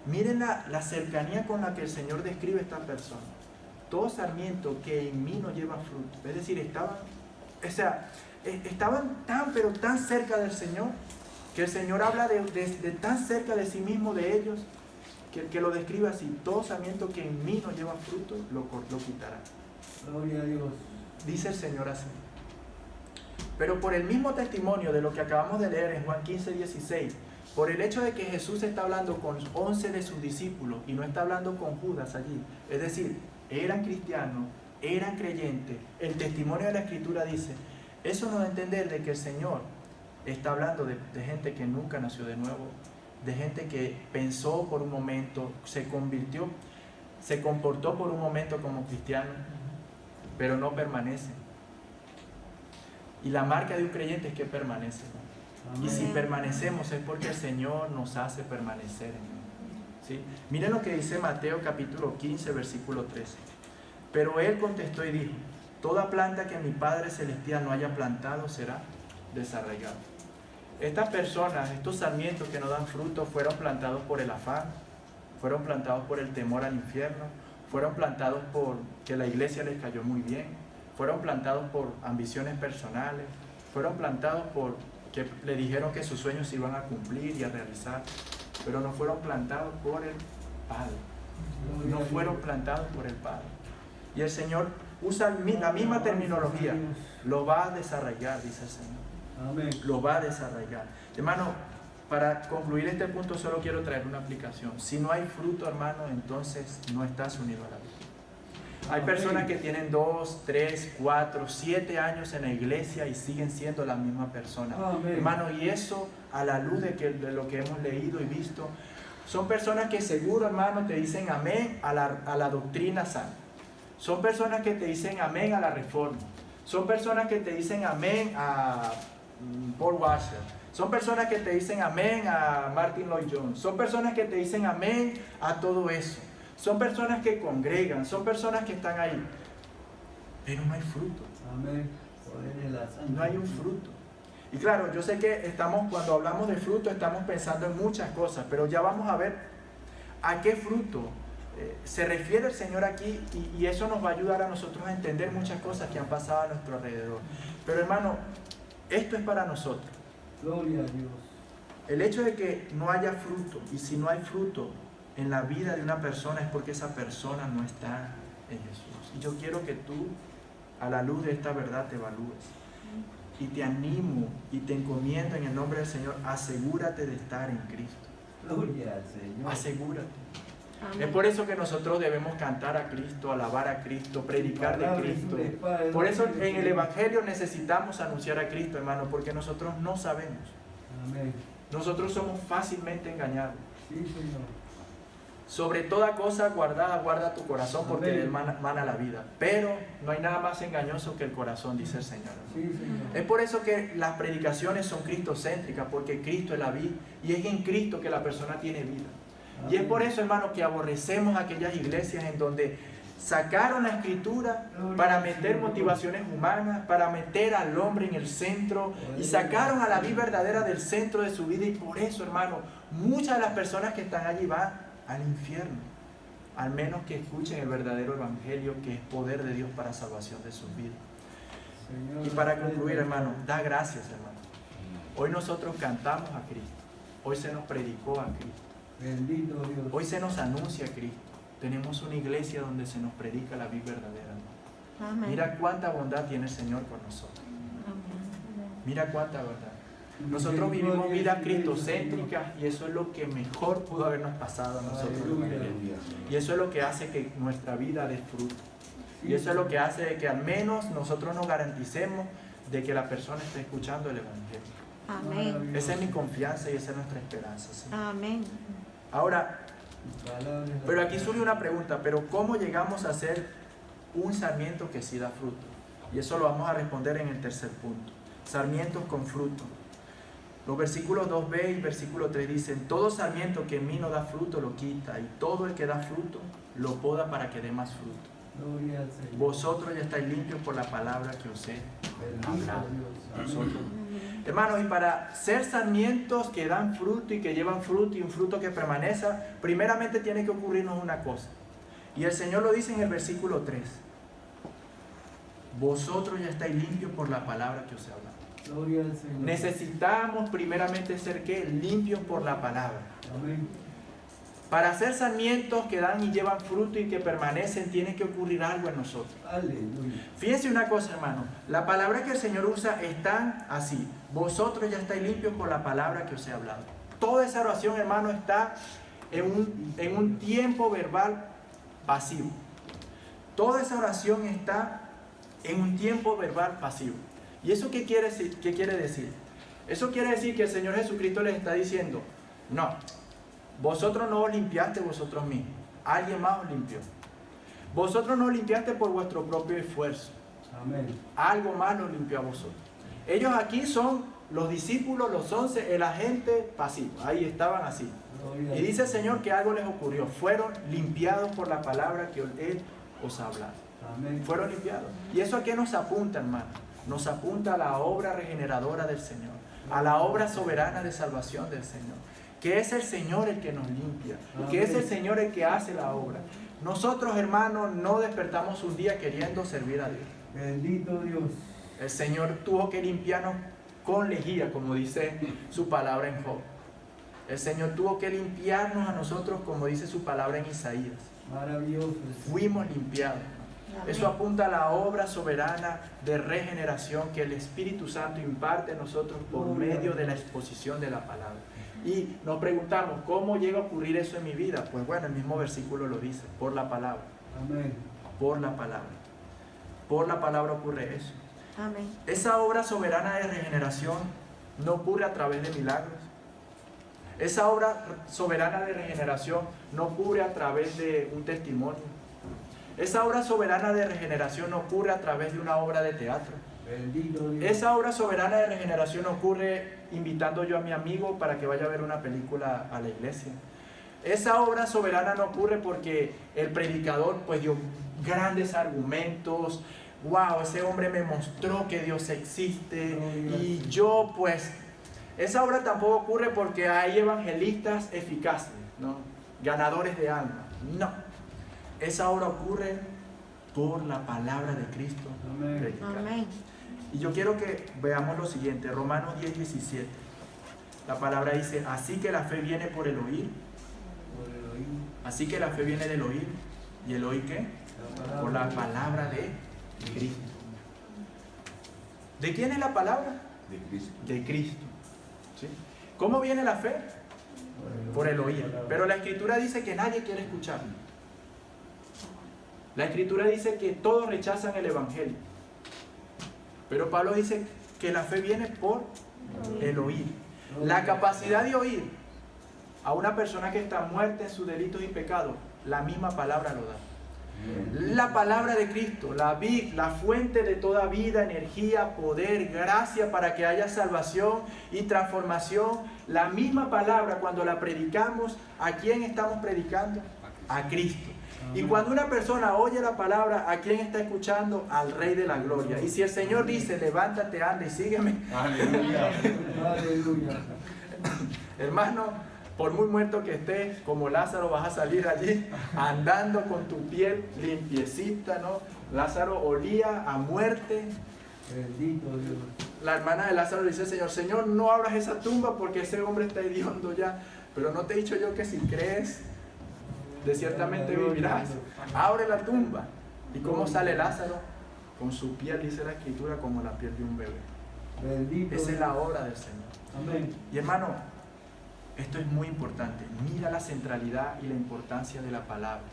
Miren la cercanía con la que el Señor describe a esta persona. Todo sarmiento que en mí no lleva fruto. Es decir, estaban tan pero tan cerca del Señor, que el Señor habla de tan cerca de sí mismo de ellos, que lo describe así: todo sarmiento que en mí no lleva fruto, lo quitará. Gloria a Dios. Dice el Señor así. Pero por el mismo testimonio de lo que acabamos de leer en Juan 15:16, por el hecho de que Jesús está hablando con 11 de sus discípulos y no está hablando con Judas allí, es decir, eran cristianos, eran creyentes, el testimonio de la Escritura dice, eso nos da a entender de que el Señor está hablando de gente que nunca nació de nuevo, de gente que pensó por un momento, se convirtió, se comportó por un momento como cristiano, pero no permanece. Y la marca de un creyente es que permanece. Y si permanecemos es porque el Señor nos hace permanecer en Él. ¿Sí? Miren lo que dice Mateo capítulo 15, versículo 13. Pero Él contestó y dijo: toda planta que mi Padre Celestial no haya plantado será desarraigada. Estas personas, estos sarmientos que no dan fruto, fueron plantados por el afán, fueron plantados por el temor al infierno, fueron plantados por que la iglesia les cayó muy bien, fueron plantados por ambiciones personales, fueron plantados por que le dijeron que sus sueños se iban a cumplir y a realizar, pero no fueron plantados por el Padre, no fueron plantados por el Padre. Y el Señor usa la misma terminología: lo va a desarraigar, dice el Señor. Amén. Lo va a desarraigar. Hermano, para concluir este punto solo quiero traer una aplicación. Si no hay fruto, hermano, entonces no estás unido a la vida. Hay personas que tienen 2, 3, 4, 7 años en la iglesia y siguen siendo la misma persona. Amén. Hermano, y eso a la luz de lo que hemos leído y visto, son personas que seguro, hermano, te dicen amén a la doctrina sana. Son personas que te dicen amén a la reforma. Son personas que te dicen amén a Paul Washer. Son personas que te dicen amén a Martin Lloyd Jones. Son personas que te dicen amén a todo eso. Son personas que congregan, son personas que están ahí, pero no hay fruto. Amén. No hay un fruto. Y claro, yo sé que cuando hablamos de fruto, estamos pensando en muchas cosas, pero ya vamos a ver a qué fruto se refiere el Señor aquí, y eso nos va a ayudar a nosotros a entender muchas cosas que han pasado a nuestro alrededor. Pero hermano, esto es para nosotros. Gloria a Dios. El hecho de que no haya fruto, y si no hay fruto en la vida de una persona, es porque esa persona no está en Jesús. Y yo quiero que tú, a la luz de esta verdad, te evalúes. Y te animo y te encomiendo en el nombre del Señor: asegúrate de estar en Cristo. Gloria al Señor. Asegúrate. Es Amén. por eso que nosotros debemos cantar a Cristo, alabar a Cristo, predicar de Palabra es Cristo. una espada de Por dos eso filos, en el Señor. Evangelio necesitamos anunciar a Cristo, hermano, porque nosotros no sabemos. Amén. Nosotros somos fácilmente engañados. Sí, Señor. Sobre toda cosa guardada, guarda tu corazón, porque Amén. de él mana la vida. Pero no hay nada más engañoso que el corazón, dice el Señor. Sí, Señor. Es por eso que las predicaciones son cristocéntricas, porque Cristo es la vid y es en Cristo que la persona tiene vida. Y es por eso, hermano, que aborrecemos aquellas iglesias en donde sacaron la escritura para meter motivaciones humanas, para meter al hombre en el centro y sacaron a la vida verdadera del centro de su vida. Y por eso, hermano, muchas de las personas que están allí van al infierno, al menos que escuchen el verdadero evangelio, que es poder de Dios para salvación de sus vidas. Señor, Y para concluir, hermano, da gracias, hermano. Hoy nosotros cantamos a Cristo, hoy se nos predicó a Cristo, Bendito Dios. hoy se nos anuncia a Cristo. Tenemos una iglesia donde se nos predica la vida verdadera, hermano. Amén. Mira cuánta bondad tiene el Señor con nosotros. Amén. Mira cuánta verdad. Nosotros vivimos vidas cristocéntricas y eso es lo que mejor pudo habernos pasado a nosotros. Aleluya. Y eso es lo que hace que nuestra vida dé fruto. Y eso es lo que hace que al menos nosotros nos garanticemos de que la persona esté escuchando el Evangelio. Amén. Esa es mi confianza y esa es nuestra esperanza. ¿sí? Amén. Ahora, Palabra es la pero aquí surge una pregunta, pero ¿cómo llegamos a ser un sarmiento que sí da fruto? Y eso lo vamos a responder en el tercer punto. Sarmientos con fruto. Los versículos 2b y versículo 3 dicen: todo sarmiento que en mí no da fruto lo quita, y todo el que da fruto lo poda para que dé más fruto. Gloria al Señor. Vosotros ya estáis limpios por la palabra que os he Bendito hablado. Dios. Nosotros. Amén. Hermanos, y para ser sarmientos que dan fruto y que llevan fruto y un fruto que permanece, primeramente tiene que ocurrirnos una cosa. Y el Señor lo dice en el versículo 3. Vosotros ya estáis limpios por la palabra que os he hablado. Gloria al Señor. Necesitamos primeramente ser ¿qué? Limpios por la palabra. Amén. Para ser sarmientos que dan y llevan fruto y que permanecen, tiene que ocurrir algo en nosotros. Aleluya. Fíjense una cosa, hermano. La palabra que el Señor usa están así. Vosotros ya estáis limpios por la palabra que os he hablado. Toda esa oración, hermano, está en un tiempo verbal pasivo. Toda esa oración está en un tiempo verbal pasivo. ¿Y eso qué quiere decir? Eso quiere decir que el Señor Jesucristo les está diciendo: no, vosotros no os limpiaste vosotros mismos, alguien más os limpió. Vosotros no os limpiaste por vuestro propio esfuerzo, Amén. algo más los limpió a vosotros. Ellos aquí son los discípulos, los 11, el agente pasivo, ahí estaban así. Gloria al Y dice el Señor que algo les ocurrió, fueron limpiados por la palabra que Él os ha hablado. Amén. Fueron limpiados. ¿Y eso a qué nos apunta, hermano? Nos apunta a la obra regeneradora del Señor, a la obra soberana de salvación del Señor, que es el Señor el que nos limpia, y que es el Señor el que hace la obra. Nosotros, hermanos, no despertamos un día queriendo servir a Dios. Bendito Dios. El Señor tuvo que limpiarnos con lejía, como dice su palabra en Job. El Señor tuvo que limpiarnos a nosotros, como dice su palabra en Isaías. Maravilloso. Fuimos limpiados. Eso apunta a la obra soberana de regeneración que el Espíritu Santo imparte a nosotros por medio de la exposición de la palabra. Y nos preguntamos, ¿cómo llega a ocurrir eso en mi vida? Pues bueno, el mismo versículo lo dice, por la palabra. Amén. Por la palabra. Por la palabra ocurre eso. Amén. Esa obra soberana de regeneración no ocurre a través de milagros. Esa obra soberana de regeneración no ocurre a través de un testimonio. Esa obra soberana de regeneración no ocurre a través de una obra de teatro. Bendito Dios. Esa obra soberana de regeneración no ocurre invitando yo a mi amigo para que vaya a ver una película a la iglesia. Esa obra soberana no ocurre porque el predicador pues dio grandes argumentos. Wow, ese hombre me mostró que Dios existe y yo pues... Esa obra tampoco ocurre porque hay evangelistas eficaces, ¿no? Ganadores de alma. No. Esa obra ocurre por la palabra de Cristo Amén. predicada. Amén. Y yo quiero que veamos lo siguiente, Romanos 10:17. La palabra dice, así que la fe viene por el oír. Por el oír. Así que la fe viene del oír. ¿Y el oír qué? Por la palabra de Cristo. ¿De quién es la palabra? De Cristo. De Cristo. ¿Sí? ¿Cómo viene la fe? Por el oír. Pero la Escritura dice que nadie quiere escuchar. La Escritura dice que todos rechazan el Evangelio. Pero Pablo dice que la fe viene por el oír. La capacidad de oír a una persona que está muerta en sus delitos y pecados, la misma palabra lo da. La palabra de Cristo, la vid, la fuente de toda vida, energía, poder, gracia para que haya salvación y transformación. La misma palabra, cuando la predicamos, ¿a quién estamos predicando? A Cristo. Y cuando una persona oye la palabra, ¿a quién está escuchando? Al Rey de la Gloria. Y si el Señor dice, levántate, anda y sígueme. Aleluya. Aleluya. Hermano, por muy muerto que estés, como Lázaro, vas a salir allí andando con tu piel limpiecita, ¿no? Lázaro olía a muerte. Bendito Dios. La hermana de Lázaro le dice al Señor, Señor, no abras esa tumba porque ese hombre está hediondo ya. Pero no te he dicho yo que si crees, de ciertamente vivirás. Abre la tumba. ¿Y cómo sale Lázaro? Con su piel, dice la Escritura, como la piel de un bebé. Bendito Esa es Dios. la obra del Señor. Amén. Y hermano, esto es muy importante. Mira la centralidad y la importancia de la palabra.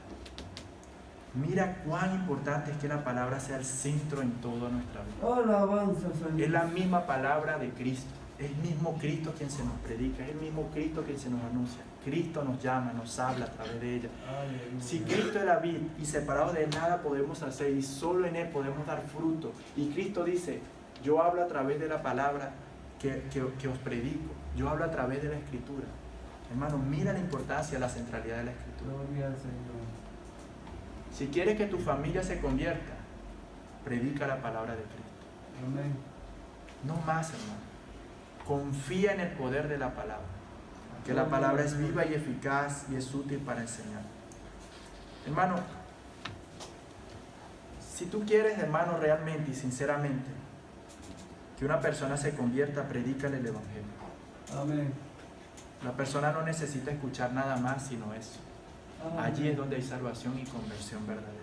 Mira cuán importante es que la palabra sea el centro en toda nuestra vida. Alabanza, Señor. Es la misma palabra de Cristo. Es el mismo Cristo quien se nos predica. Es el mismo Cristo quien se nos anuncia. Cristo nos llama, nos habla a través de ella. Aleluya. Si Cristo es la vid y separados de nada podemos hacer y solo en Él podemos dar fruto. Y Cristo dice, yo hablo a través de la palabra que os predico. Yo hablo a través de la Escritura. Hermano, mira la importancia, la centralidad de la Escritura. Gloria al Señor. Si quieres que tu familia se convierta, predica la palabra de Cristo. Amén. No más, hermano. Confía en el poder de la palabra. Que la palabra es viva y eficaz y es útil para enseñar. Hermano, si tú quieres, hermano, realmente y sinceramente que una persona se convierta, predícale el Evangelio. Amén. La persona no necesita escuchar nada más sino eso. Allí es donde hay salvación y conversión verdadera.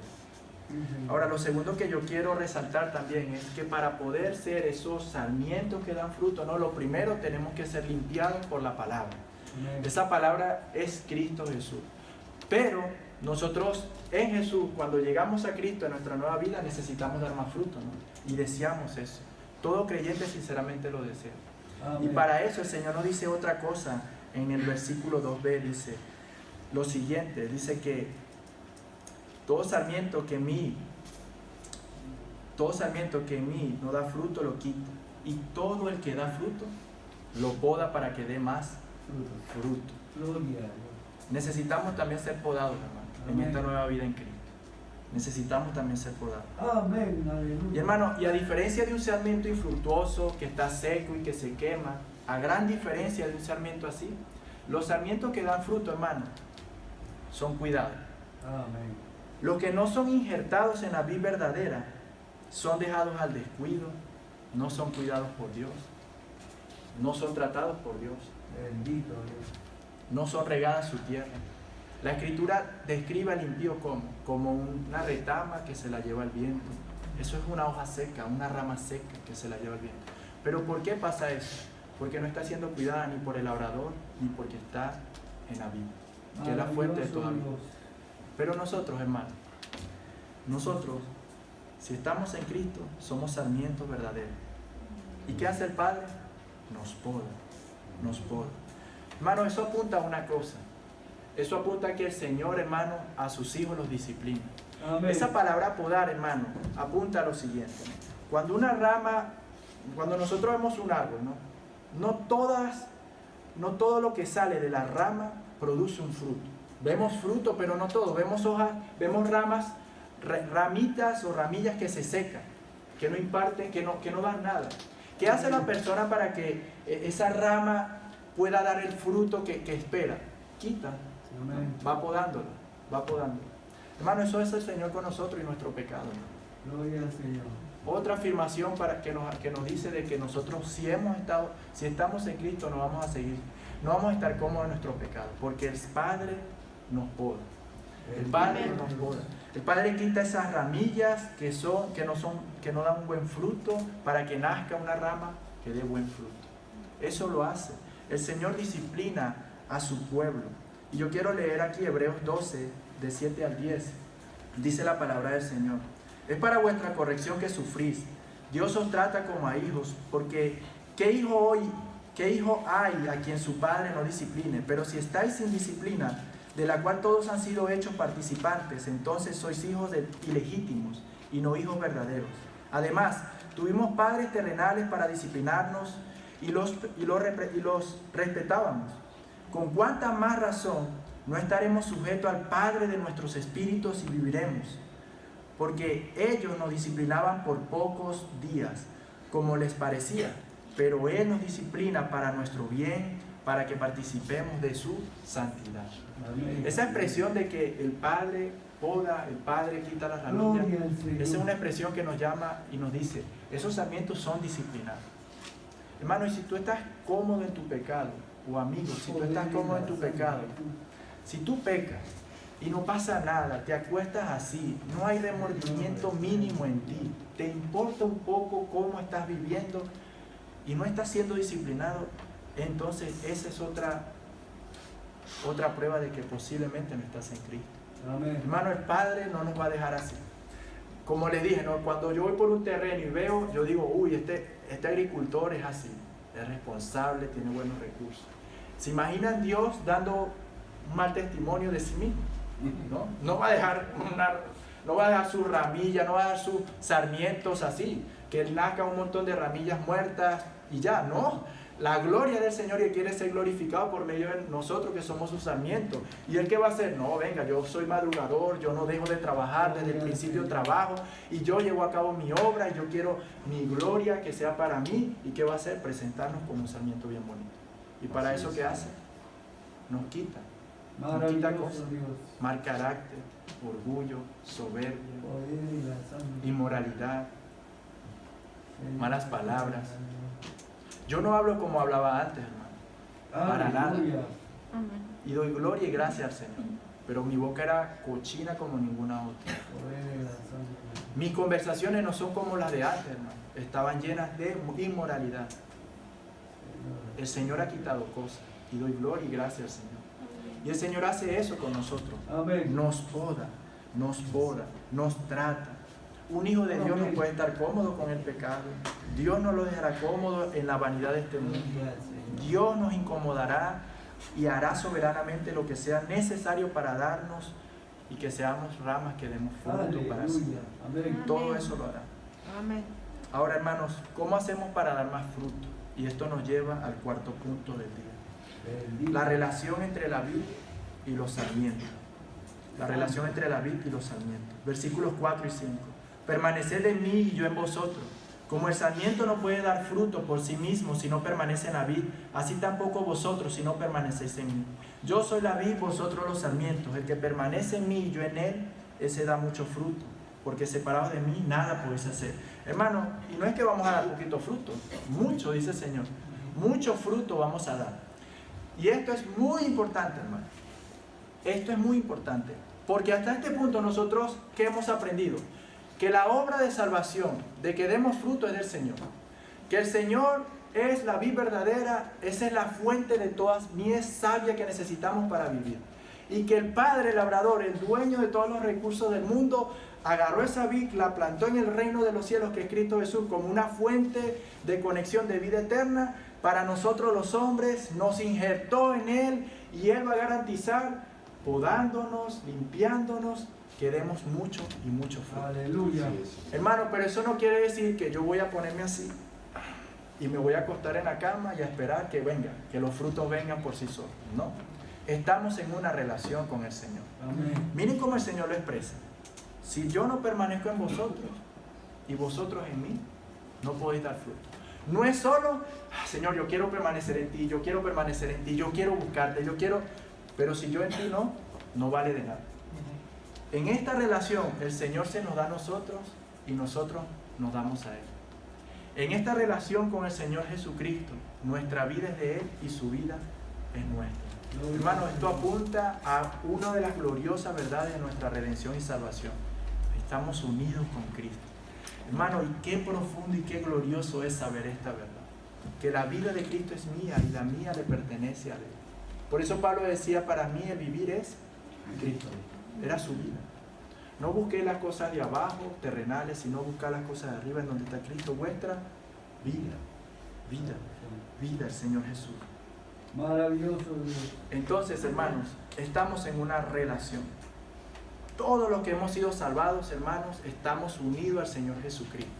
Ahora, lo segundo que yo quiero resaltar también es que para poder ser esos sarmientos que dan fruto, ¿no? Lo primero tenemos que ser limpiados por la palabra. Amén. Esa palabra es Cristo Jesús. Pero nosotros en Jesús, cuando llegamos a Cristo en nuestra nueva vida, necesitamos dar más fruto, ¿no? Y deseamos eso. Todo creyente sinceramente lo desea. Amén. Y para eso el Señor nos dice otra cosa. En el versículo 2b dice lo siguiente, dice que todo sarmiento que en mí no da fruto lo quita, y todo el que da fruto lo poda para que dé más fruto. Gloria a Dios. Necesitamos también ser podados, hermano, en Amén. esta nueva vida en Cristo. Necesitamos también ser podados. Amén. Aleluya. Y hermano, y a diferencia de un sarmiento infructuoso que está seco y que se quema, a gran diferencia de un sarmiento así, los sarmientos que dan fruto, hermano, son cuidados. Amén. Los que no son injertados en la vid verdadera son dejados al descuido, no son cuidados por Dios, no son tratados por Dios, Bendito Dios. no son regadas su tierra. La Escritura describe al impío como una retama que se la lleva el viento. Eso es una hoja seca, una rama seca que se la lleva el viento. Pero ¿por qué pasa eso? Porque no está siendo cuidada ni por el labrador, ni porque está en la vid, que es la fuente de toda vida. Maravilloso Pero nosotros, hermanos, nosotros, si estamos en Cristo, somos sarmientos verdaderos. ¿Y qué hace el Padre? Nos poda, nos poda. Hermano, eso apunta a una cosa. Eso apunta a que el Señor, hermano, a sus hijos los disciplina. Dios. Amén. Esa palabra podar, hermano, apunta a lo siguiente. Cuando una rama, cuando nosotros vemos un árbol, no todo lo que sale de la rama produce un fruto. Vemos fruto, pero no todo. Vemos hojas, vemos ramas, ramitas o ramillas que se secan, que no imparten, que no dan nada. ¿Qué hace la persona para que esa rama pueda dar el fruto que espera? Quita, Amén. va podándolo, va podándolo. Hermano, eso es el Señor con nosotros y nuestro pecado, ¿no? Gloria al Señor. Otra afirmación para que nos dice de que nosotros si estamos en Cristo no vamos a estar cómodos en nuestro pecado, porque el Padre nos poda. El Padre nos poda. El Padre quita esas ramillas que no dan un buen fruto para que nazca una rama que dé buen fruto. Eso lo hace. El Señor disciplina a su pueblo. Y yo quiero leer aquí Hebreos 12, de 7 al 10. Dice la palabra del Señor: es para vuestra corrección que sufrís. Dios os trata como a hijos, porque ¿qué hijo hay a quien su padre no discipline? Pero si estáis sin disciplina, de la cual todos han sido hechos participantes, entonces sois hijos ilegítimos y no hijos verdaderos. Además, tuvimos padres terrenales para disciplinarnos y los respetábamos. ¿Con cuánta más razón no estaremos sujetos al Padre de nuestros espíritus y viviremos? Porque ellos nos disciplinaban por pocos días, como les parecía, pero Él nos disciplina para nuestro bien, para que participemos de su santidad. Amén. Esa expresión de que el Padre poda, el Padre quita las ramillas, Gloria al Señor. esa es una expresión que nos llama y nos dice, esos sarmientos son disciplinados. Hermano, y si tú estás cómodo en tu pecado, o amigo, si tú estás cómodo en tu pecado, si tú pecas y no pasa nada, te acuestas así, no hay remordimiento mínimo en ti, te importa un poco cómo estás viviendo y no estás siendo disciplinado, entonces esa es otra prueba de que posiblemente no estás en Cristo. Amén. Hermano, el Padre no nos va a dejar así. Como le dije, ¿no? Cuando yo voy por un terreno y veo, yo digo, uy, este agricultor es así, es responsable, tiene buenos recursos. ¿Se imaginan Dios dando un mal testimonio de sí mismo? ¿No? No va a dejar sus ramillas, no va a dejar sus sarmientos así, que Él nazca un montón de ramillas muertas y ya, no. La gloria del Señor, y Él quiere ser glorificado por medio de nosotros que somos sus sarmientos. ¿Y Él qué va a hacer? No, venga, yo soy madrugador, yo no dejo de trabajar, desde el principio trabajo y yo llevo a cabo mi obra y yo quiero mi gloria que sea para mí. ¿Y qué va a hacer? Presentarnos como un sarmiento bien bonito. ¿Y para eso qué hace? Nos quita cosas, mal carácter, orgullo, soberbia, inmoralidad, malas palabras. Yo no hablo como hablaba antes, hermano, para nada. Y doy gloria y gracias al Señor, pero mi boca era cochina como ninguna otra. Mis conversaciones no son como las de antes, hermano, estaban llenas de inmoralidad. El Señor ha quitado cosas y doy gloria y gracias al Señor. Y el Señor hace eso con nosotros. Amén. Nos poda, nos trata. Un hijo de Dios no puede estar cómodo con el pecado. Dios no lo dejará cómodo en la vanidad de este mundo. Dios nos incomodará y hará soberanamente lo que sea necesario para darnos y que seamos ramas que demos fruto para sí. Todo eso lo hará. Amén. Ahora, hermanos, ¿cómo hacemos para dar más fruto? Y esto nos lleva al cuarto punto del día. La relación entre la vid y los sarmientos. La relación entre la vid y los sarmientos. Versículos 4 y 5. Permaneced en mí y yo en vosotros. Como el sarmiento no puede dar fruto por sí mismo si no permanece en la vid, así tampoco vosotros si no permanecéis en mí. Yo soy la vid, vosotros los sarmientos. El que permanece en mí y yo en él, ese da mucho fruto. Porque separados de mí nada podéis hacer. Hermano, y no es que vamos a dar poquito fruto, mucho, dice el Señor. Mucho fruto vamos a dar. Y esto es muy importante, hermano. Esto es muy importante. Porque hasta este punto nosotros, ¿qué hemos aprendido? Que la obra de salvación, de que demos fruto, es del Señor. Que el Señor es la vid verdadera, esa es la fuente de todas mies sabia que necesitamos para vivir. Y que el Padre, el labrador, el dueño de todos los recursos del mundo, agarró esa vid, la plantó en el reino de los cielos, que es Cristo Jesús, como una fuente de conexión de vida eterna para nosotros los hombres, nos injertó en Él y Él va a garantizar, podándonos, limpiándonos, que demos mucho y mucho fruto. Aleluya. Hermano, pero eso no quiere decir que yo voy a ponerme así y me voy a acostar en la cama y a esperar que venga, que los frutos vengan por sí solos. No, estamos en una relación con el Señor. Amén. Miren cómo el Señor lo expresa. Si yo no permanezco en vosotros y vosotros en mí, no podéis dar fruto. No es solo, Señor, yo quiero permanecer en ti, yo quiero permanecer en ti, yo quiero buscarte, yo quiero... Pero si yo en ti no vale de nada. En esta relación el Señor se nos da a nosotros y nosotros nos damos a Él. En esta relación con el Señor Jesucristo, nuestra vida es de Él y su vida es nuestra. Hermano, esto apunta a una de las gloriosas verdades de nuestra redención y salvación. Estamos unidos con Cristo. Hermano, y qué profundo y qué glorioso es saber esta verdad. Que la vida de Cristo es mía y la mía le pertenece a Él. Por eso Pablo decía, para mí el vivir es Cristo. Era su vida. No busqué las cosas de abajo, terrenales, sino buscar las cosas de arriba, en donde está Cristo. Vuestra vida, vida, vida, el Señor Jesús. Maravilloso Dios. Entonces, hermanos, estamos en una relación. Todos los que hemos sido salvados, hermanos, estamos unidos al Señor Jesucristo.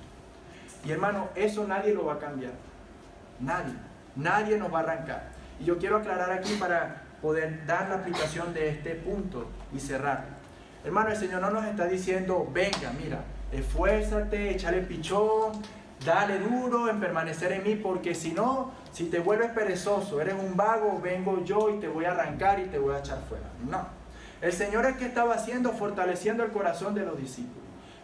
Y hermano, eso nadie lo va a cambiar. Nadie nos va a arrancar. Y yo quiero aclarar aquí para poder dar la aplicación de este punto y cerrar. Hermano, el Señor no nos está diciendo, venga, mira, esfuérzate, échale pichón, dale duro en permanecer en mí, porque si no, si te vuelves perezoso, eres un vago, vengo yo y te voy a arrancar y te voy a echar fuera. No. El Señor es que estaba haciendo, fortaleciendo el corazón de los discípulos.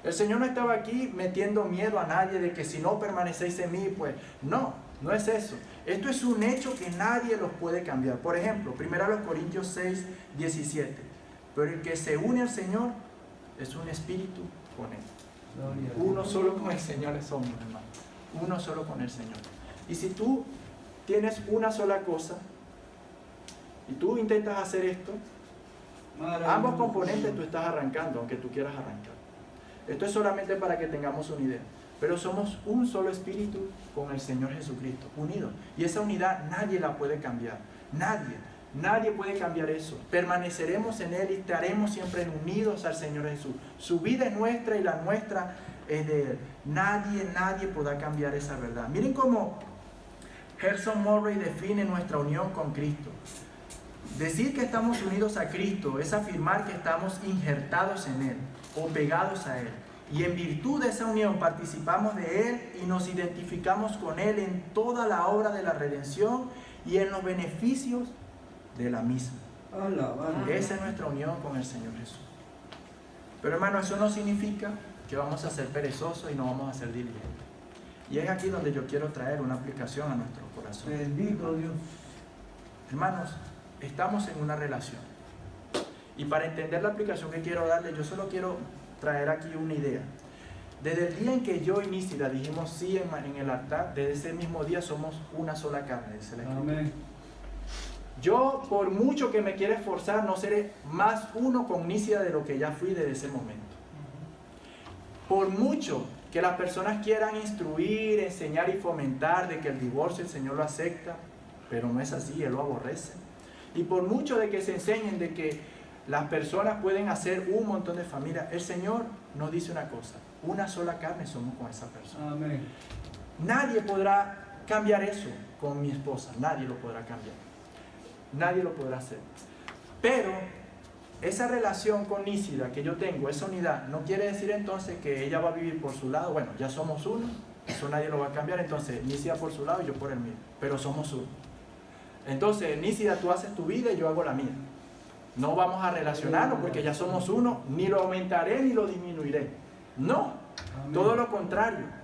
El Señor no estaba aquí metiendo miedo a nadie de que si no permanecéis en mí, pues no es eso. Esto es un hecho que nadie los puede cambiar. Por ejemplo, 1 Corintios 6, 17. Pero el que se une al Señor es un espíritu con Él. Uno solo con el Señor somos, hermano. Uno solo con el Señor. Y si tú tienes una sola cosa y tú intentas hacer esto, ambos componentes tú estás arrancando, aunque tú quieras arrancar. Esto es solamente para que tengamos una idea. Pero somos un solo espíritu con el Señor Jesucristo, unidos. Y esa unidad nadie la puede cambiar. Nadie puede cambiar eso. Permaneceremos en Él y estaremos siempre unidos al Señor Jesús. Su vida es nuestra y la nuestra es de Él. Nadie podrá cambiar esa verdad. Miren cómo Gerson Murray define nuestra unión con Cristo. Decir que estamos unidos a Cristo es afirmar que estamos injertados en Él o pegados a Él. Y en virtud de esa unión participamos de Él y nos identificamos con Él en toda la obra de la redención y en los beneficios de la misma. Esa es nuestra unión con el Señor Jesús. Pero hermano, eso no significa que vamos a ser perezosos y no vamos a ser diligentes. Y es aquí donde yo quiero traer una aplicación a nuestro corazón. Bendito Dios. Hermanos, estamos en una relación. Y para entender la aplicación que quiero darle, yo solo quiero traer aquí una idea. Desde el día en que yo y Nísida dijimos sí en el altar, desde ese mismo día somos una sola carne, dice la Escritura. Amén. Yo, por mucho que me quiera esforzar, no seré más uno con Nísida de lo que ya fui desde ese momento. Por mucho que las personas quieran instruir, enseñar y fomentar de que el divorcio el Señor lo acepta, pero no es así, Él lo aborrece. Y por mucho de que se enseñen de que las personas pueden hacer un montón de familias, el Señor nos dice una cosa: una sola carne somos con esa persona. Amén. Nadie podrá cambiar eso con mi esposa, nadie lo podrá cambiar. Nadie lo podrá hacer. Pero esa relación con Nísida que yo tengo, esa unidad, no quiere decir entonces que ella va a vivir por su lado. Bueno, ya somos uno, eso nadie lo va a cambiar. Entonces, Nísida por su lado y yo por el mío, pero somos uno. Entonces, Nísida, tú haces tu vida y yo hago la mía. No vamos a relacionarnos porque ya somos uno, ni lo aumentaré ni lo disminuiré. No, Amén. Todo lo contrario.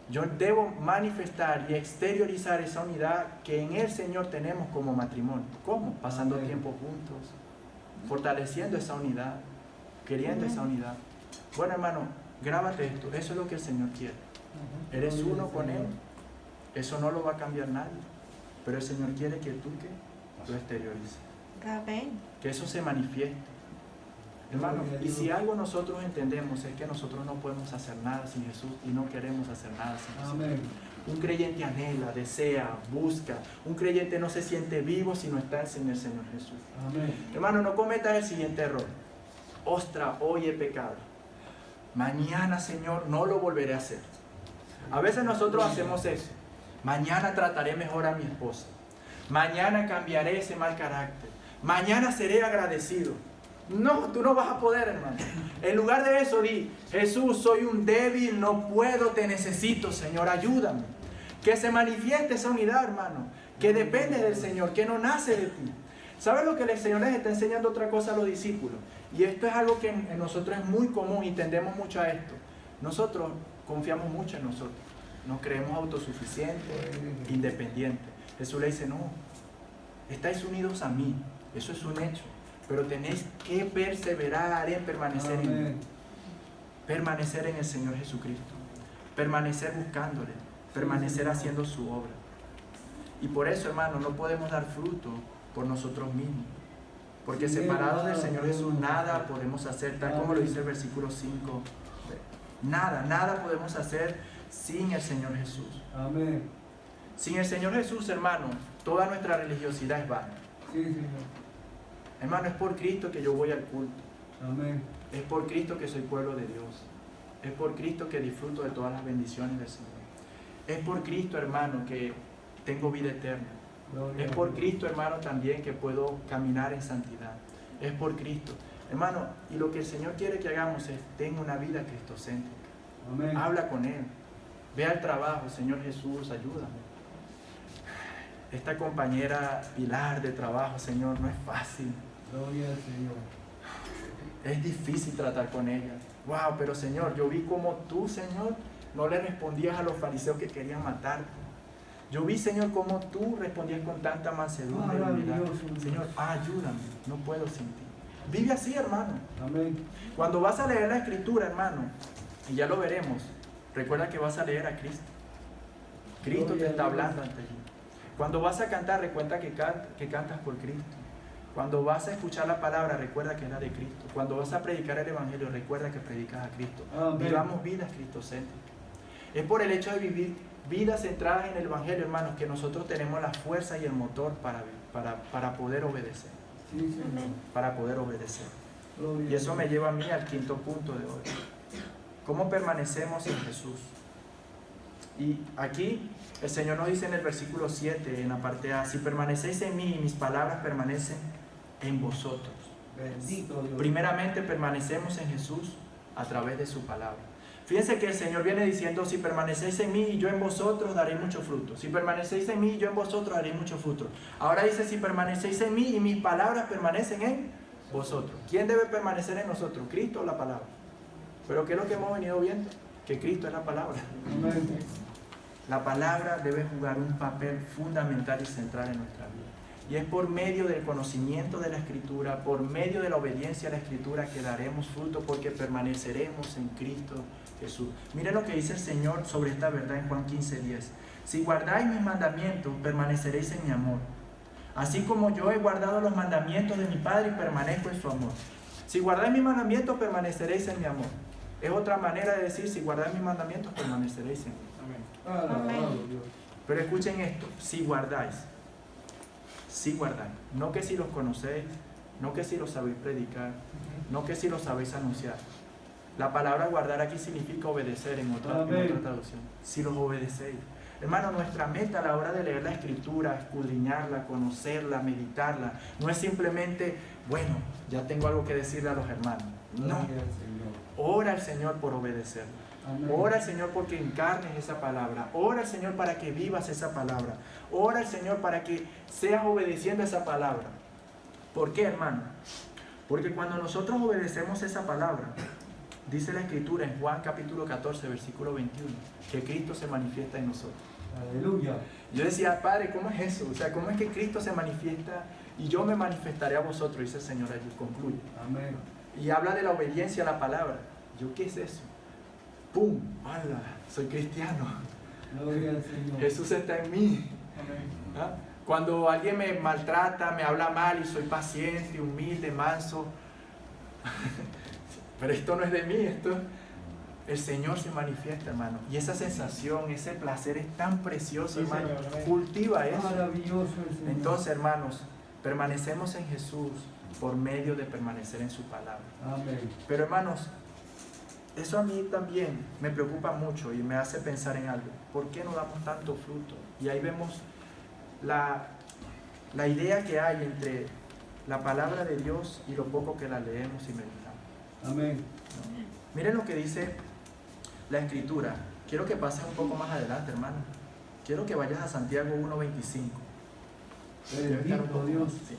Yo debo manifestar y exteriorizar esa unidad que en el Señor tenemos como matrimonio. ¿Cómo? Pasando Amén. tiempo juntos, fortaleciendo esa unidad, queriendo esa unidad. Bueno, hermano, grábate esto. Eso es lo que el Señor quiere. Eres uno con Él. Eso no lo va a cambiar nadie. Pero el Señor quiere que tú lo exteriorices. Amén. Que eso se manifieste. Hermano, y si algo nosotros entendemos es que nosotros no podemos hacer nada sin Jesús y no queremos hacer nada sin Jesús. Amén. Un creyente anhela, desea, busca. Un creyente no se siente vivo si no está sin el Señor Jesús. Amén. Hermano, no cometas el siguiente error. Ostra, hoy he pecado. Mañana, Señor, no lo volveré a hacer. A veces nosotros hacemos eso. Mañana trataré mejor a mi esposa. Mañana cambiaré ese mal carácter. Mañana seré agradecido. No, tú no vas a poder, hermano. En lugar de eso, di: Jesús, soy un débil, no puedo, te necesito, Señor, ayúdame. Que se manifieste esa unidad, hermano, que depende del Señor, que no nace de ti. ¿Sabes lo que el Señor les está enseñando otra cosa a los discípulos? Y esto es algo que en nosotros es muy común y tendemos mucho a esto. Nosotros confiamos mucho en nosotros. Nos creemos autosuficientes, independientes. Jesús le dice: no, estáis unidos a mí. Eso es un hecho. Pero tenéis que perseverar en permanecer en Él. Permanecer en el Señor Jesucristo. Permanecer buscándole. Permanecer haciendo su obra. Y por eso, hermano, no podemos dar fruto por nosotros mismos. Porque separados del Señor Jesús nada podemos hacer, tal como lo dice el versículo 5. Nada podemos hacer sin el Señor Jesús. Amén. Sin el Señor Jesús, hermano, toda nuestra religiosidad es vana. Sí, Señor. Hermano, es por Cristo que yo voy al culto. Amén. Es por Cristo que soy pueblo de Dios. Es por Cristo que disfruto de todas las bendiciones del Señor. Es por Cristo, hermano, que tengo vida eterna. Gloria Es a por Dios. Cristo, hermano, también que puedo caminar en santidad. Es por Cristo. Hermano, y lo que el Señor quiere que hagamos es, tenga una vida cristocéntrica. Amén. Habla con Él. Ve al trabajo, Señor Jesús, ayúdame. Esta compañera pilar de trabajo, Señor, no es fácil. Gloria al Señor. Es difícil tratar con ella. Wow, pero Señor, yo vi como tú, Señor, no le respondías a los fariseos que querían matarte. Yo vi, Señor, cómo tú respondías con tanta mansedumbre y humildad. Maravilloso. Señor, ayúdame, no puedo sin ti. Vive así, hermano. Amén. Cuando vas a leer la Escritura, hermano, y ya lo veremos, recuerda que vas a leer a Cristo. Cristo te está hablando ante ti. Cuando vas a cantar, recuerda que cantas por Cristo. Cuando vas a escuchar la palabra, recuerda que es la de Cristo. Cuando vas a predicar el Evangelio, recuerda que predicas a Cristo. Amén. Vivamos vidas cristocéntricas. Es por el hecho de vivir vidas centradas en el Evangelio, hermanos, que nosotros tenemos la fuerza y el motor para poder obedecer. Sí, Señor. Para poder obedecer. Gloria Y eso a me Dios. lleva a mí al quinto punto de hoy. ¿Cómo permanecemos en Jesús? Y aquí el Señor nos dice en el versículo 7, en la parte A, si permanecéis en mí y mis palabras permanecen en vosotros. Bendito Dios. Primeramente permanecemos en Jesús a través de su palabra. Fíjense que el Señor viene diciendo, si permanecéis en mí y yo en vosotros, daréis mucho fruto. Si permanecéis en mí y yo en vosotros, daréis mucho fruto. Ahora dice, si permanecéis en mí y mis palabras permanecen en vosotros. ¿Quién debe permanecer en nosotros? ¿Cristo o la palabra? Pero ¿qué es lo que hemos venido viendo? Que Cristo es la palabra. Amén. La palabra debe jugar un papel fundamental y central en nuestra vida. Y es por medio del conocimiento de la Escritura, por medio de la obediencia a la Escritura que daremos fruto porque permaneceremos en Cristo Jesús. Miren lo que dice el Señor sobre esta verdad en Juan 15:10. Si guardáis mis mandamientos, permaneceréis en mi amor. Así como yo he guardado los mandamientos de mi Padre y permanezco en su amor. Si guardáis mis mandamientos, permaneceréis en mi amor. Es otra manera de decir, si guardáis mis mandamientos, permaneceréis en mí. Alabado Amén. Dios. Pero escuchen esto, si guardáis. Si guardáis. No que si los conocéis, no que si los sabéis predicar, no que si los sabéis anunciar. La palabra guardar aquí significa obedecer en otra traducción. Si los obedecéis. Hermano, nuestra meta a la hora de leer la Escritura, escudriñarla, conocerla, meditarla, no es simplemente, bueno, ya tengo algo que decirle a los hermanos. No. Gloria al Señor. Ora al Señor por obedecerla. Amén. Ora al Señor porque encarnes esa palabra. Ora al Señor para que vivas esa palabra. Ora al Señor para que seas obedeciendo esa palabra. ¿Por qué, hermano? Porque cuando nosotros obedecemos esa palabra, dice la Escritura en Juan capítulo 14, versículo 21, que Cristo se manifiesta en nosotros. Aleluya. Yo decía, Padre, ¿cómo es eso? O sea, ¿cómo es que Cristo se manifiesta y yo me manifestaré a vosotros? Dice el Señor allí, concluye. Amén. Y habla de la obediencia a la palabra. ¿Yo qué es eso? ¡Pum! ¡Hala! Soy cristiano. Gloria al Señor. Jesús está en mí. Amén. ¿Ah? Cuando alguien me maltrata, me habla mal y soy paciente, humilde, manso. Pero esto no es de mí, esto el Señor se manifiesta, hermano. Y esa sensación, ese placer es tan precioso, Sí, hermano. Señor, amén. Cultiva eso. Maravilloso el Señor. Entonces, hermanos, permanecemos en Jesús por medio de permanecer en su palabra. Amén. Pero, hermanos, eso a mí también me preocupa mucho y me hace pensar en algo. ¿Por qué no damos tanto fruto? Y ahí vemos la idea que hay entre la palabra de Dios y lo poco que la leemos y meditamos. Amén. Miren lo que dice la Escritura. Quiero que pases un poco más adelante, hermano. Quiero que vayas a Santiago 1:25. Bendito Dios. Sí.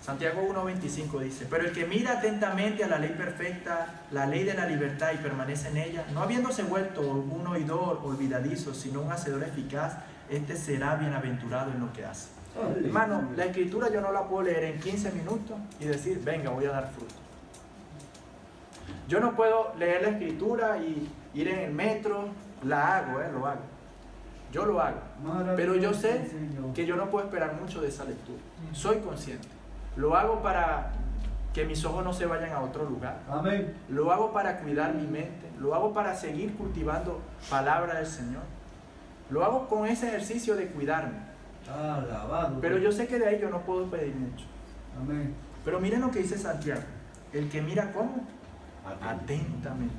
Santiago 1:25 dice, pero el que mira atentamente a la ley perfecta, la ley de la libertad y permanece en ella, no habiéndose vuelto un oidor olvidadizo, sino un hacedor eficaz, este será bienaventurado en lo que hace. Aleluya. Hermano, la Escritura yo no la puedo leer en 15 minutos y decir, venga, voy a dar fruto. Yo no puedo leer la Escritura y ir en el metro, lo hago. Yo lo hago. Maravilloso, Pero yo sé Señor. que yo no puedo esperar mucho de esa lectura. Soy consciente. Lo hago para que mis ojos no se vayan a otro lugar. Amén. Lo hago para cuidar mi mente. Lo hago para seguir cultivando palabra del Señor. Lo hago con ese ejercicio de cuidarme. Alabado. Pero yo sé que de ahí yo no puedo pedir mucho. Amén. Pero miren lo que dice Santiago. El que mira cómo, atentamente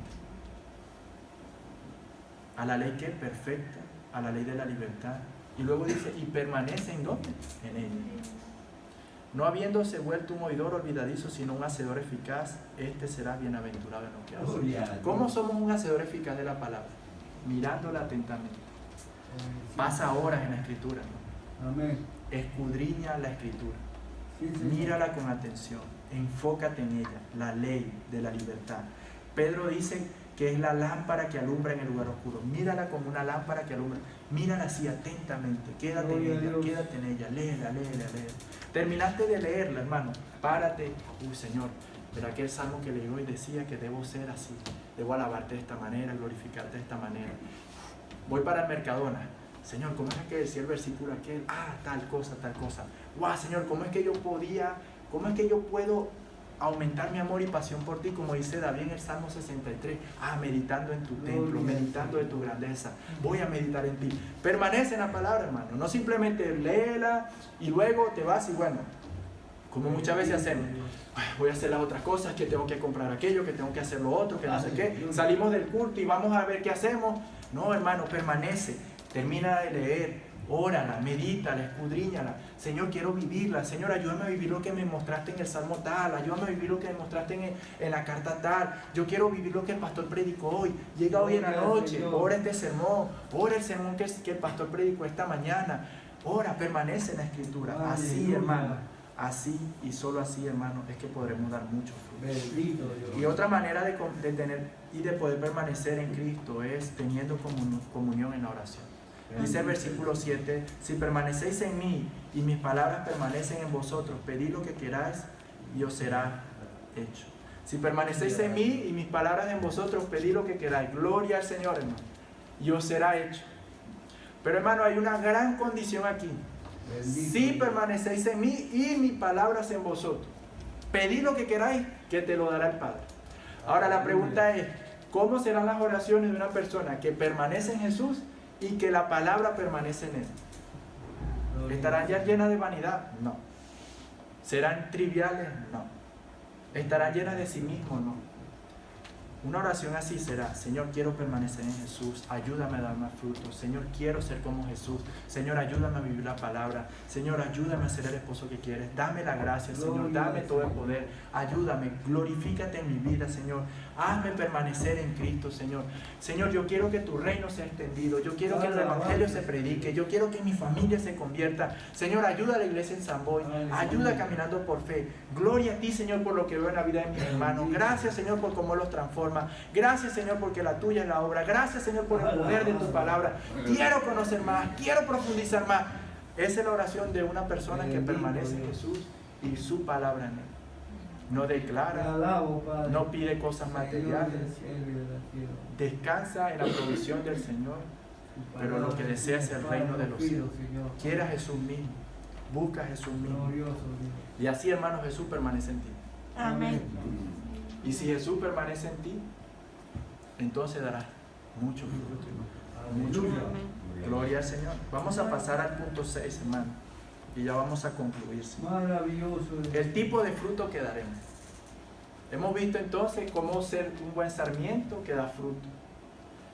a la ley que es perfecta, a la ley de la libertad. Y luego dice, y permanece ¿en dónde? En ella. No habiéndose vuelto un oidor olvidadizo, sino un hacedor eficaz, este será bienaventurado en lo que hace. Gloria a Dios. ¿Cómo somos un hacedor eficaz de la palabra? Mirándola atentamente. Pasa horas en la escritura, ¿no? Amén. Escudriña la escritura. Sí, Señor. Mírala con atención, enfócate en ella, la ley de la libertad. Pedro dice que es la lámpara que alumbra en el lugar oscuro. Mírala como una lámpara que alumbra. Mírala así atentamente, quédate en Gloria a ella, Dios. quédate en ella, léela. Terminaste de leerla, hermano, párate. Uy, Señor, pero aquel salmo que leí hoy decía que debo ser así, debo alabarte de esta manera, glorificarte de esta manera. Voy para el Mercadona. Señor, ¿cómo es que decía el versículo aquel? Tal cosa. Guau, Señor, ¿cómo es que yo puedo aumentar mi amor y pasión por ti? Como dice David en el Salmo 63. Meditando en tu templo, meditando de tu grandeza. Voy a meditar en ti. Permanece en la palabra, hermano. No simplemente léela y luego te vas y bueno, como muchas veces hacemos. Voy a hacer las otras cosas, que tengo que comprar aquello, que tengo que hacer lo otro, que no sé qué. Salimos del culto y vamos a ver qué hacemos. No, hermano, permanece. Termina de leer, órala, medítala, escudriñala. Señor, quiero vivirla. Señor, ayúdame a vivir lo que me mostraste en el Salmo tal. Ayúdame a vivir lo que me mostraste en la carta tal. Yo quiero vivir lo que el pastor predicó hoy. Llega hoy en la noche, ora este sermón. Ora el sermón que el pastor predicó esta mañana. Ora, permanece en la escritura. Así, hermano. Así y solo así, hermano, es que podremos dar mucho fruto. Bendito Dios. Y otra manera de tener y de poder permanecer en Cristo es teniendo comunión en la oración. Dice el versículo 7, si permanecéis en mí y mis palabras permanecen en vosotros, pedid lo que queráis y os será hecho. Si permanecéis en mí y mis palabras en vosotros, pedid lo que queráis. Gloria al Señor, hermano, y os será hecho. Pero, hermano, hay una gran condición aquí. Bendito Si Dios. permanecéis en mí y mis palabras en vosotros, pedid lo que queráis, que te lo dará el Padre. Ahora la pregunta es, ¿cómo serán las oraciones de una persona que permanece en Jesús y que la palabra permanece en él? ¿Estarán ya llenas de vanidad? No. ¿Serán triviales? No. ¿Estarán llenas de sí mismos? No. Una oración así será: Señor, quiero permanecer en Jesús, ayúdame a dar más frutos. Señor, quiero ser como Jesús. Señor, ayúdame a vivir la palabra. Señor, ayúdame a ser el esposo que quieres. Dame la gracia, Señor, dame todo el poder. Ayúdame, glorifícate en mi vida, Señor. Hazme permanecer en Cristo, Señor. Señor, yo quiero que tu reino sea extendido. Yo quiero que el evangelio se predique. Yo quiero que mi familia se convierta. Señor, ayuda a la iglesia en San Boy. Ayuda caminando por fe. Gloria a ti, Señor, por lo que veo en la vida de mis hermanos. Gracias, Señor, por cómo los transforma. Gracias, Señor, porque la tuya es la obra. Gracias, Señor, por el poder de tu palabra. Quiero conocer más, quiero profundizar más. Esa es la oración de una persona que permanece en Jesús y su palabra en él. No declara, no pide cosas materiales, descansa en la provisión del Señor, pero lo que desea es el reino de los cielos. Quiere a Jesús mismo, busca a Jesús mismo. Y así, hermano, Jesús permanece en ti. Amén. Y si Jesús permanece en ti, entonces darás mucho fruto. Mucho fruto. Gloria al Señor. Vamos a pasar al punto 6, hermano. Y ya vamos a concluir. Maravilloso. El tipo de fruto que daremos. Hemos visto entonces cómo ser un buen sarmiento que da fruto.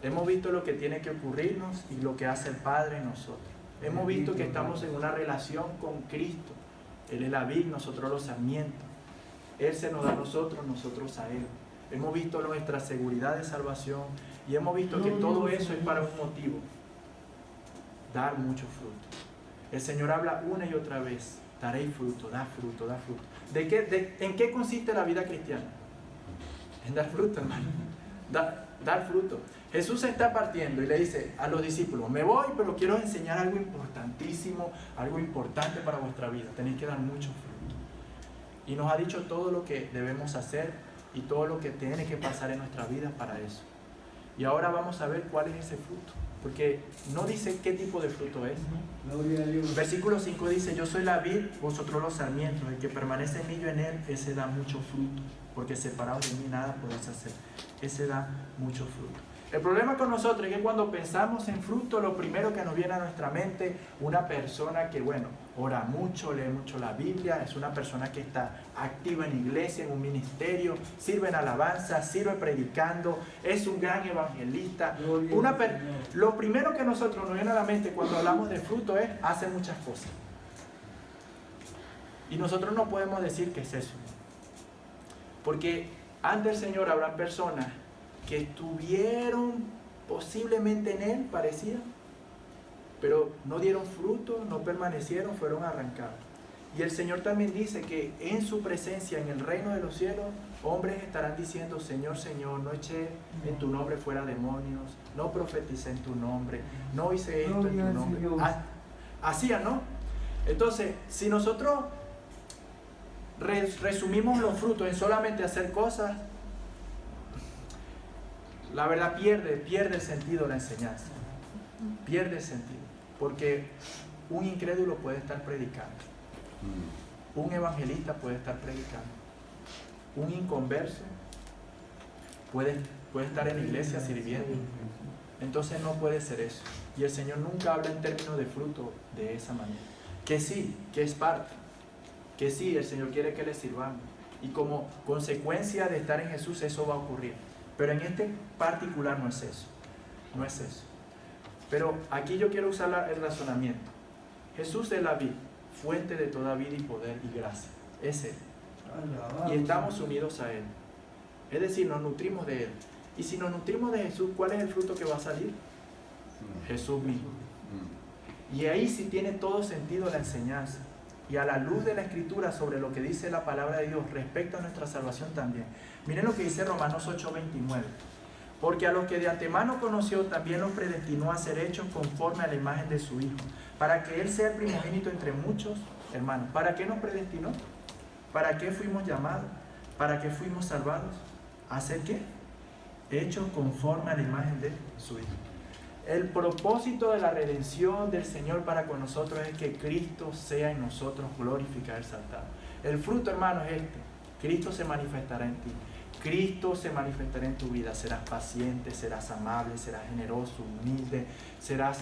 Hemos visto lo que tiene que ocurrirnos y lo que hace el Padre en nosotros. Hemos visto que estamos en una relación con Cristo. Él es la vid, nosotros los sarmientos. Él se nos da a nosotros, nosotros a Él. Hemos visto nuestra seguridad de salvación y hemos visto que todo eso es para un motivo: dar mucho fruto. El Señor habla una y otra vez: daréis fruto, da fruto, da fruto. ¿En qué consiste la vida cristiana? En dar fruto, hermano. Dar fruto. Jesús se está partiendo y le dice a los discípulos: me voy, pero quiero enseñar algo importantísimo, algo importante para vuestra vida. Tenéis que dar mucho fruto. Y nos ha dicho todo lo que debemos hacer y todo lo que tiene que pasar en nuestra vida para eso. Y ahora vamos a ver cuál es ese fruto. Porque no dice qué tipo de fruto es. Gloria a Dios. Versículo 5 dice, yo soy la vid, vosotros los sarmientos, el que permanece en mí, yo en él, ese da mucho fruto, porque separados de mí nada podéis hacer. Ese da mucho fruto. El problema con nosotros es que cuando pensamos en fruto, lo primero que nos viene a nuestra mente, una persona que, bueno, ora mucho, lee mucho la Biblia, es una persona que está activa en iglesia, en un ministerio, sirve en alabanza, sirve predicando, es un gran evangelista. Lo primero que a nosotros nos viene a la mente cuando hablamos de fruto es, hace muchas cosas. Y nosotros no podemos decir que es eso. Porque ante el Señor habrán personas que estuvieron posiblemente en Él, parecía, pero no dieron fruto, no permanecieron, fueron arrancados. Y el Señor también dice que en su presencia, en el reino de los cielos, hombres estarán diciendo, Señor, Señor, no eché en tu nombre fuera demonios, no profeticé en tu nombre, no hice esto en tu nombre. Hacían, ¿no? Entonces, si nosotros resumimos los frutos en solamente hacer cosas, la verdad pierde el sentido la enseñanza. Pierde el sentido. Porque un incrédulo puede estar predicando. Un evangelista puede estar predicando. Un inconverso puede estar en la iglesia sirviendo. Entonces no puede ser eso. Y el Señor nunca habla en términos de fruto de esa manera. Que sí, que es parte. Que sí, el Señor quiere que le sirvamos. Y como consecuencia de estar en Jesús, eso va a ocurrir. Pero en este particular no es eso. No es eso. Pero aquí yo quiero usar el razonamiento. Jesús es la vid, fuente de toda vida y poder y gracia. Es Él. Y estamos unidos a Él. Es decir, nos nutrimos de Él. Y si nos nutrimos de Jesús, ¿cuál es el fruto que va a salir? Jesús mismo. Y ahí sí tiene todo sentido la enseñanza. Y a la luz de la Escritura sobre lo que dice la palabra de Dios respecto a nuestra salvación también. Miren lo que dice Romanos 8:29. Porque a los que de antemano conoció también los predestinó a ser hechos conforme a la imagen de su Hijo, para que Él sea el primogénito entre muchos hermanos. ¿Para qué nos predestinó? ¿Para qué fuimos llamados? ¿Para qué fuimos salvados? ¿A ser qué? Hechos conforme a la imagen de su Hijo. El propósito de la redención del Señor para con nosotros es que Cristo sea en nosotros glorificado y exaltado. El fruto, hermano, es este. Cristo se manifestará en ti. Cristo se manifestará en tu vida. Serás paciente, serás amable, serás generoso, humilde, serás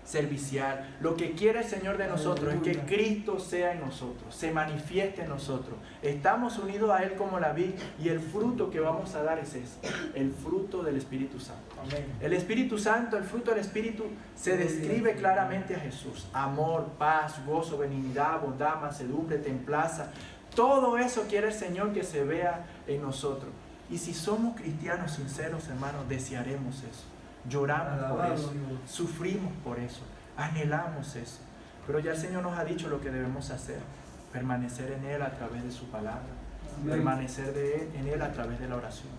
servicial. Lo que quiere el Señor de nosotros es que Cristo sea en nosotros, se manifieste en nosotros. Estamos unidos a Él como la vid y el fruto que vamos a dar es ese, el fruto del Espíritu Santo. El Espíritu Santo, el fruto del Espíritu se describe claramente a Jesús. Amor, paz, gozo, benignidad, bondad, mansedumbre, templanza. Todo eso quiere el Señor que se vea en nosotros. Y si somos cristianos sinceros, hermanos, desearemos eso. Lloramos por eso, sufrimos por eso, anhelamos eso. Pero ya el Señor nos ha dicho lo que debemos hacer. Permanecer en Él a través de su palabra. Permanecer en Él a través de la oración.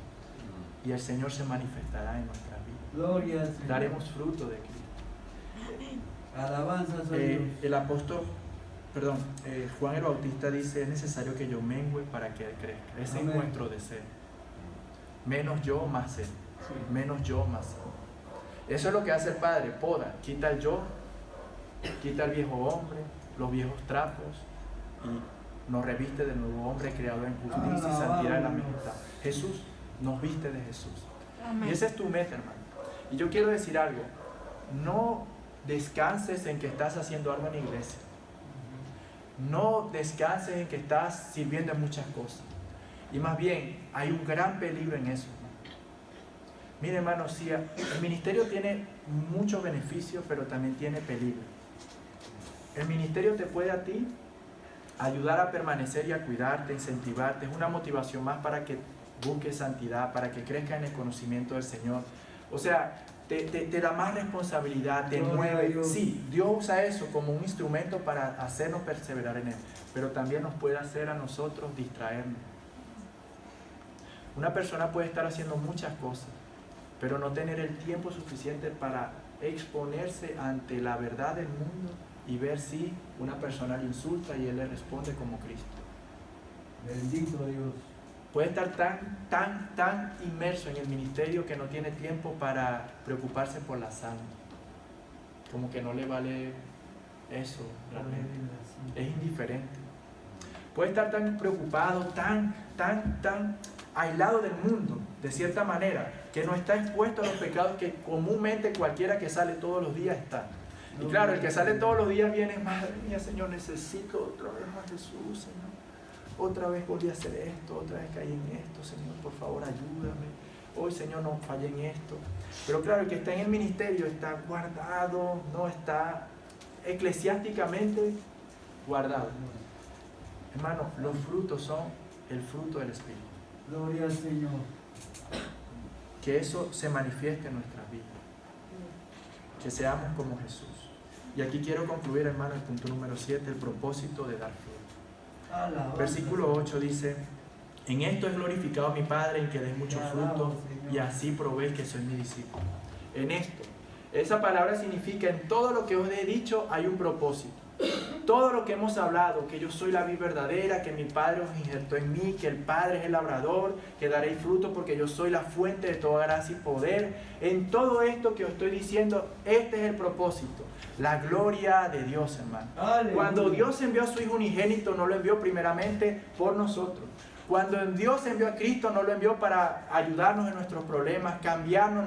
Y el Señor se manifestará en nuestra vida. Gloria al Señor. Daremos fruto de Cristo. Alabanzas a Dios. El apóstol, Juan el Bautista dice, es necesario que yo mengüe para que Él crezca. Ese es nuestro deseo. Menos yo, más Él. Menos yo, más Él. Eso es lo que hace el Padre, poda, quita el yo, quita el viejo hombre, los viejos trapos y nos reviste de nuevo hombre creado en justicia y santidad de la majestad. Jesús nos viste de Jesús. Amén. Y esa es tu meta, hermano. Y yo quiero decir algo, no descanses en que estás haciendo algo en la iglesia. No descanses en que estás sirviendo en muchas cosas. Y más bien, hay un gran peligro en eso. Mire, hermano, sí, el ministerio tiene muchos beneficios, pero también tiene peligro. El ministerio te puede a ti ayudar a permanecer y a cuidarte, incentivarte. Es una motivación más para que busques santidad, para que crezcas en el conocimiento del Señor. O sea, te da más responsabilidad, te mueve. Sí, Dios usa eso como un instrumento para hacernos perseverar en Él, pero también nos puede hacer a nosotros distraernos. Una persona puede estar haciendo muchas cosas, pero no tener el tiempo suficiente para exponerse ante la verdad del mundo y ver si una persona le insulta y él le responde como Cristo. Bendito Dios. Puede estar tan inmerso en el ministerio que no tiene tiempo para preocuparse por las almas. Como que no le vale eso realmente. Es indiferente. Puede estar tan preocupado, tan aislado del mundo, de cierta manera, que no está expuesto a los pecados que comúnmente cualquiera que sale todos los días está. Y claro, el que sale todos los días viene, madre mía, Señor, necesito otra vez a Jesús, Señor. Otra vez volví a hacer esto, otra vez caí en esto, Señor, por favor, ayúdame. Hoy, Señor, no fallé en esto. Pero claro, el que está en el ministerio está guardado, no está eclesiásticamente guardado. Hermano, los frutos son el fruto del Espíritu. Gloria al Señor. Que eso se manifieste en nuestras vidas. Que seamos como Jesús. Y aquí quiero concluir, hermano, el punto número 7, el propósito de dar fruto. Alabanza. Versículo 8 dice: en esto es glorificado mi Padre, en que des mucho fruto, y así probéis que sois mi discípulo. En esto. Esa palabra significa, en todo lo que os he dicho hay un propósito. Todo lo que hemos hablado, que yo soy la vid verdadera, que mi Padre os injertó en mí, que el Padre es el labrador, que daréis fruto porque yo soy la fuente de toda gracia y poder. En todo esto que os estoy diciendo, este es el propósito, la gloria de Dios, hermano. Aleluya. Cuando Dios envió a su Hijo unigénito, no lo envió primeramente por nosotros. Cuando Dios envió a Cristo, no lo envió para ayudarnos en nuestros problemas, cambiarnos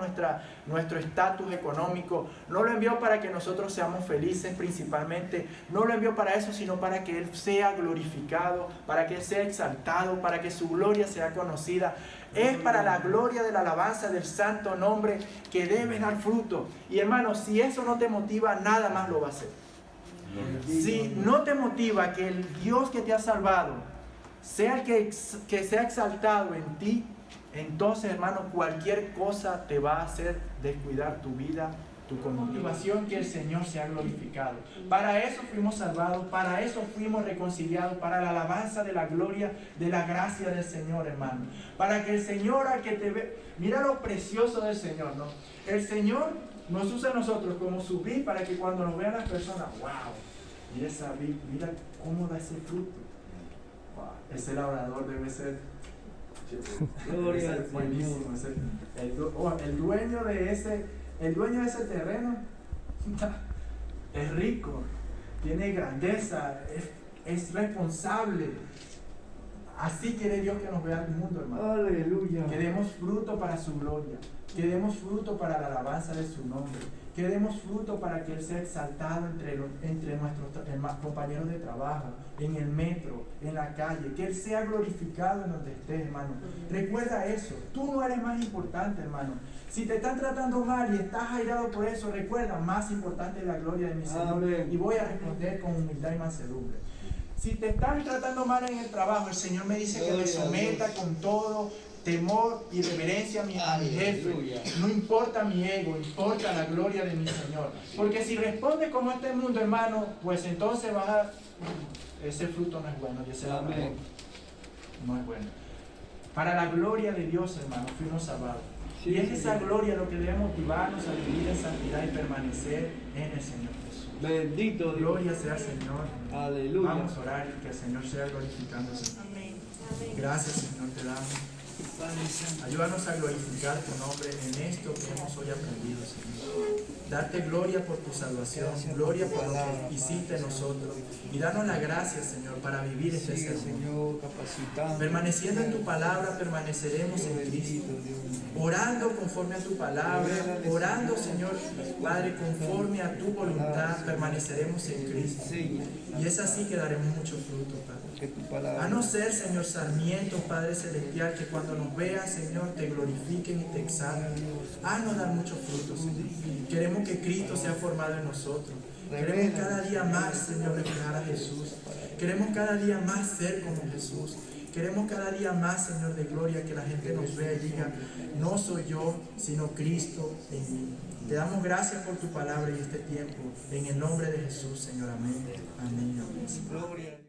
nuestro estatus económico. No lo envió para que nosotros seamos felices principalmente. No lo envió para eso, sino para que Él sea glorificado, para que Él sea exaltado, para que su gloria sea conocida. Es para la gloria de la alabanza del santo nombre que debe dar fruto. Y hermanos, si eso no te motiva, nada más lo va a hacer. Si no te motiva que el Dios que te ha salvado sea el que sea exaltado en ti, entonces, hermano, cualquier cosa te va a hacer descuidar tu vida, tu motivación, que el Señor sea glorificado. Para eso fuimos salvados, para eso fuimos reconciliados, para la alabanza de la gloria, de la gracia del Señor, hermano. Para que el Señor, al que te ve, mira lo precioso del Señor, ¿no? El Señor nos usa a nosotros como su vid para que cuando nos vean las personas, wow, mira esa vid, mira cómo da ese fruto. Ese labrador debe ser buenísimo. El dueño de ese terreno es rico, tiene grandeza, es responsable. Así quiere Dios que nos vea el mundo, hermano. Aleluya. Que demos fruto para su gloria, que demos fruto para la alabanza de su nombre, que demos fruto para que Él sea exaltado entre nuestros compañeros de trabajo, en el metro, en la calle, que Él sea glorificado en donde estés, hermano. Recuerda eso, tú no eres más importante, hermano. Si te están tratando mal y estás airado por eso, recuerda, más importante es la gloria de mi Señor. Amén. Y voy a responder con humildad y mansedumbre. Si te están tratando mal en el trabajo, el Señor me dice que me someta con todo temor y reverencia a mi jefe. No importa mi ego, importa la gloria de mi Señor. Porque si responde como este mundo, hermano, pues entonces ese fruto no es bueno. Y ese labrador no es bueno. Para la gloria de Dios, hermano, fuimos salvados. Y es esa gloria lo que debe motivarnos a vivir en santidad y permanecer en el Señor Jesús. Bendito Dios. Gloria sea al Señor. Aleluya. Vamos a orar y que el Señor sea glorificándose. Amén. Gracias, Señor, te damos. Ayúdanos a glorificar tu nombre en esto que hemos hoy aprendido, Señor. Darte gloria por tu salvación, gloria por lo que hiciste en nosotros. Y danos la gracia, Señor, para vivir este sermón. Permaneciendo en tu palabra, permaneceremos en Cristo. Orando conforme a tu palabra, orando, Señor, Padre, conforme a tu voluntad, permaneceremos en Cristo. Y es así que daremos mucho fruto, Padre. A no ser, Señor, sarmientos, Padre Celestial, que cuando nos vean, Señor, te glorifiquen y te exalten. Haznos dar mucho fruto, Señor. Queremos que Cristo sea formado en nosotros. Queremos cada día más, Señor, reflejar a Jesús. Queremos cada día más ser como Jesús. Queremos cada día más, Señor, de gloria, que la gente nos vea y diga, no soy yo, sino Cristo en mí. Te damos gracias por tu palabra y este tiempo. En el nombre de Jesús, Señor. Amén. Amén. Amén. Gloria.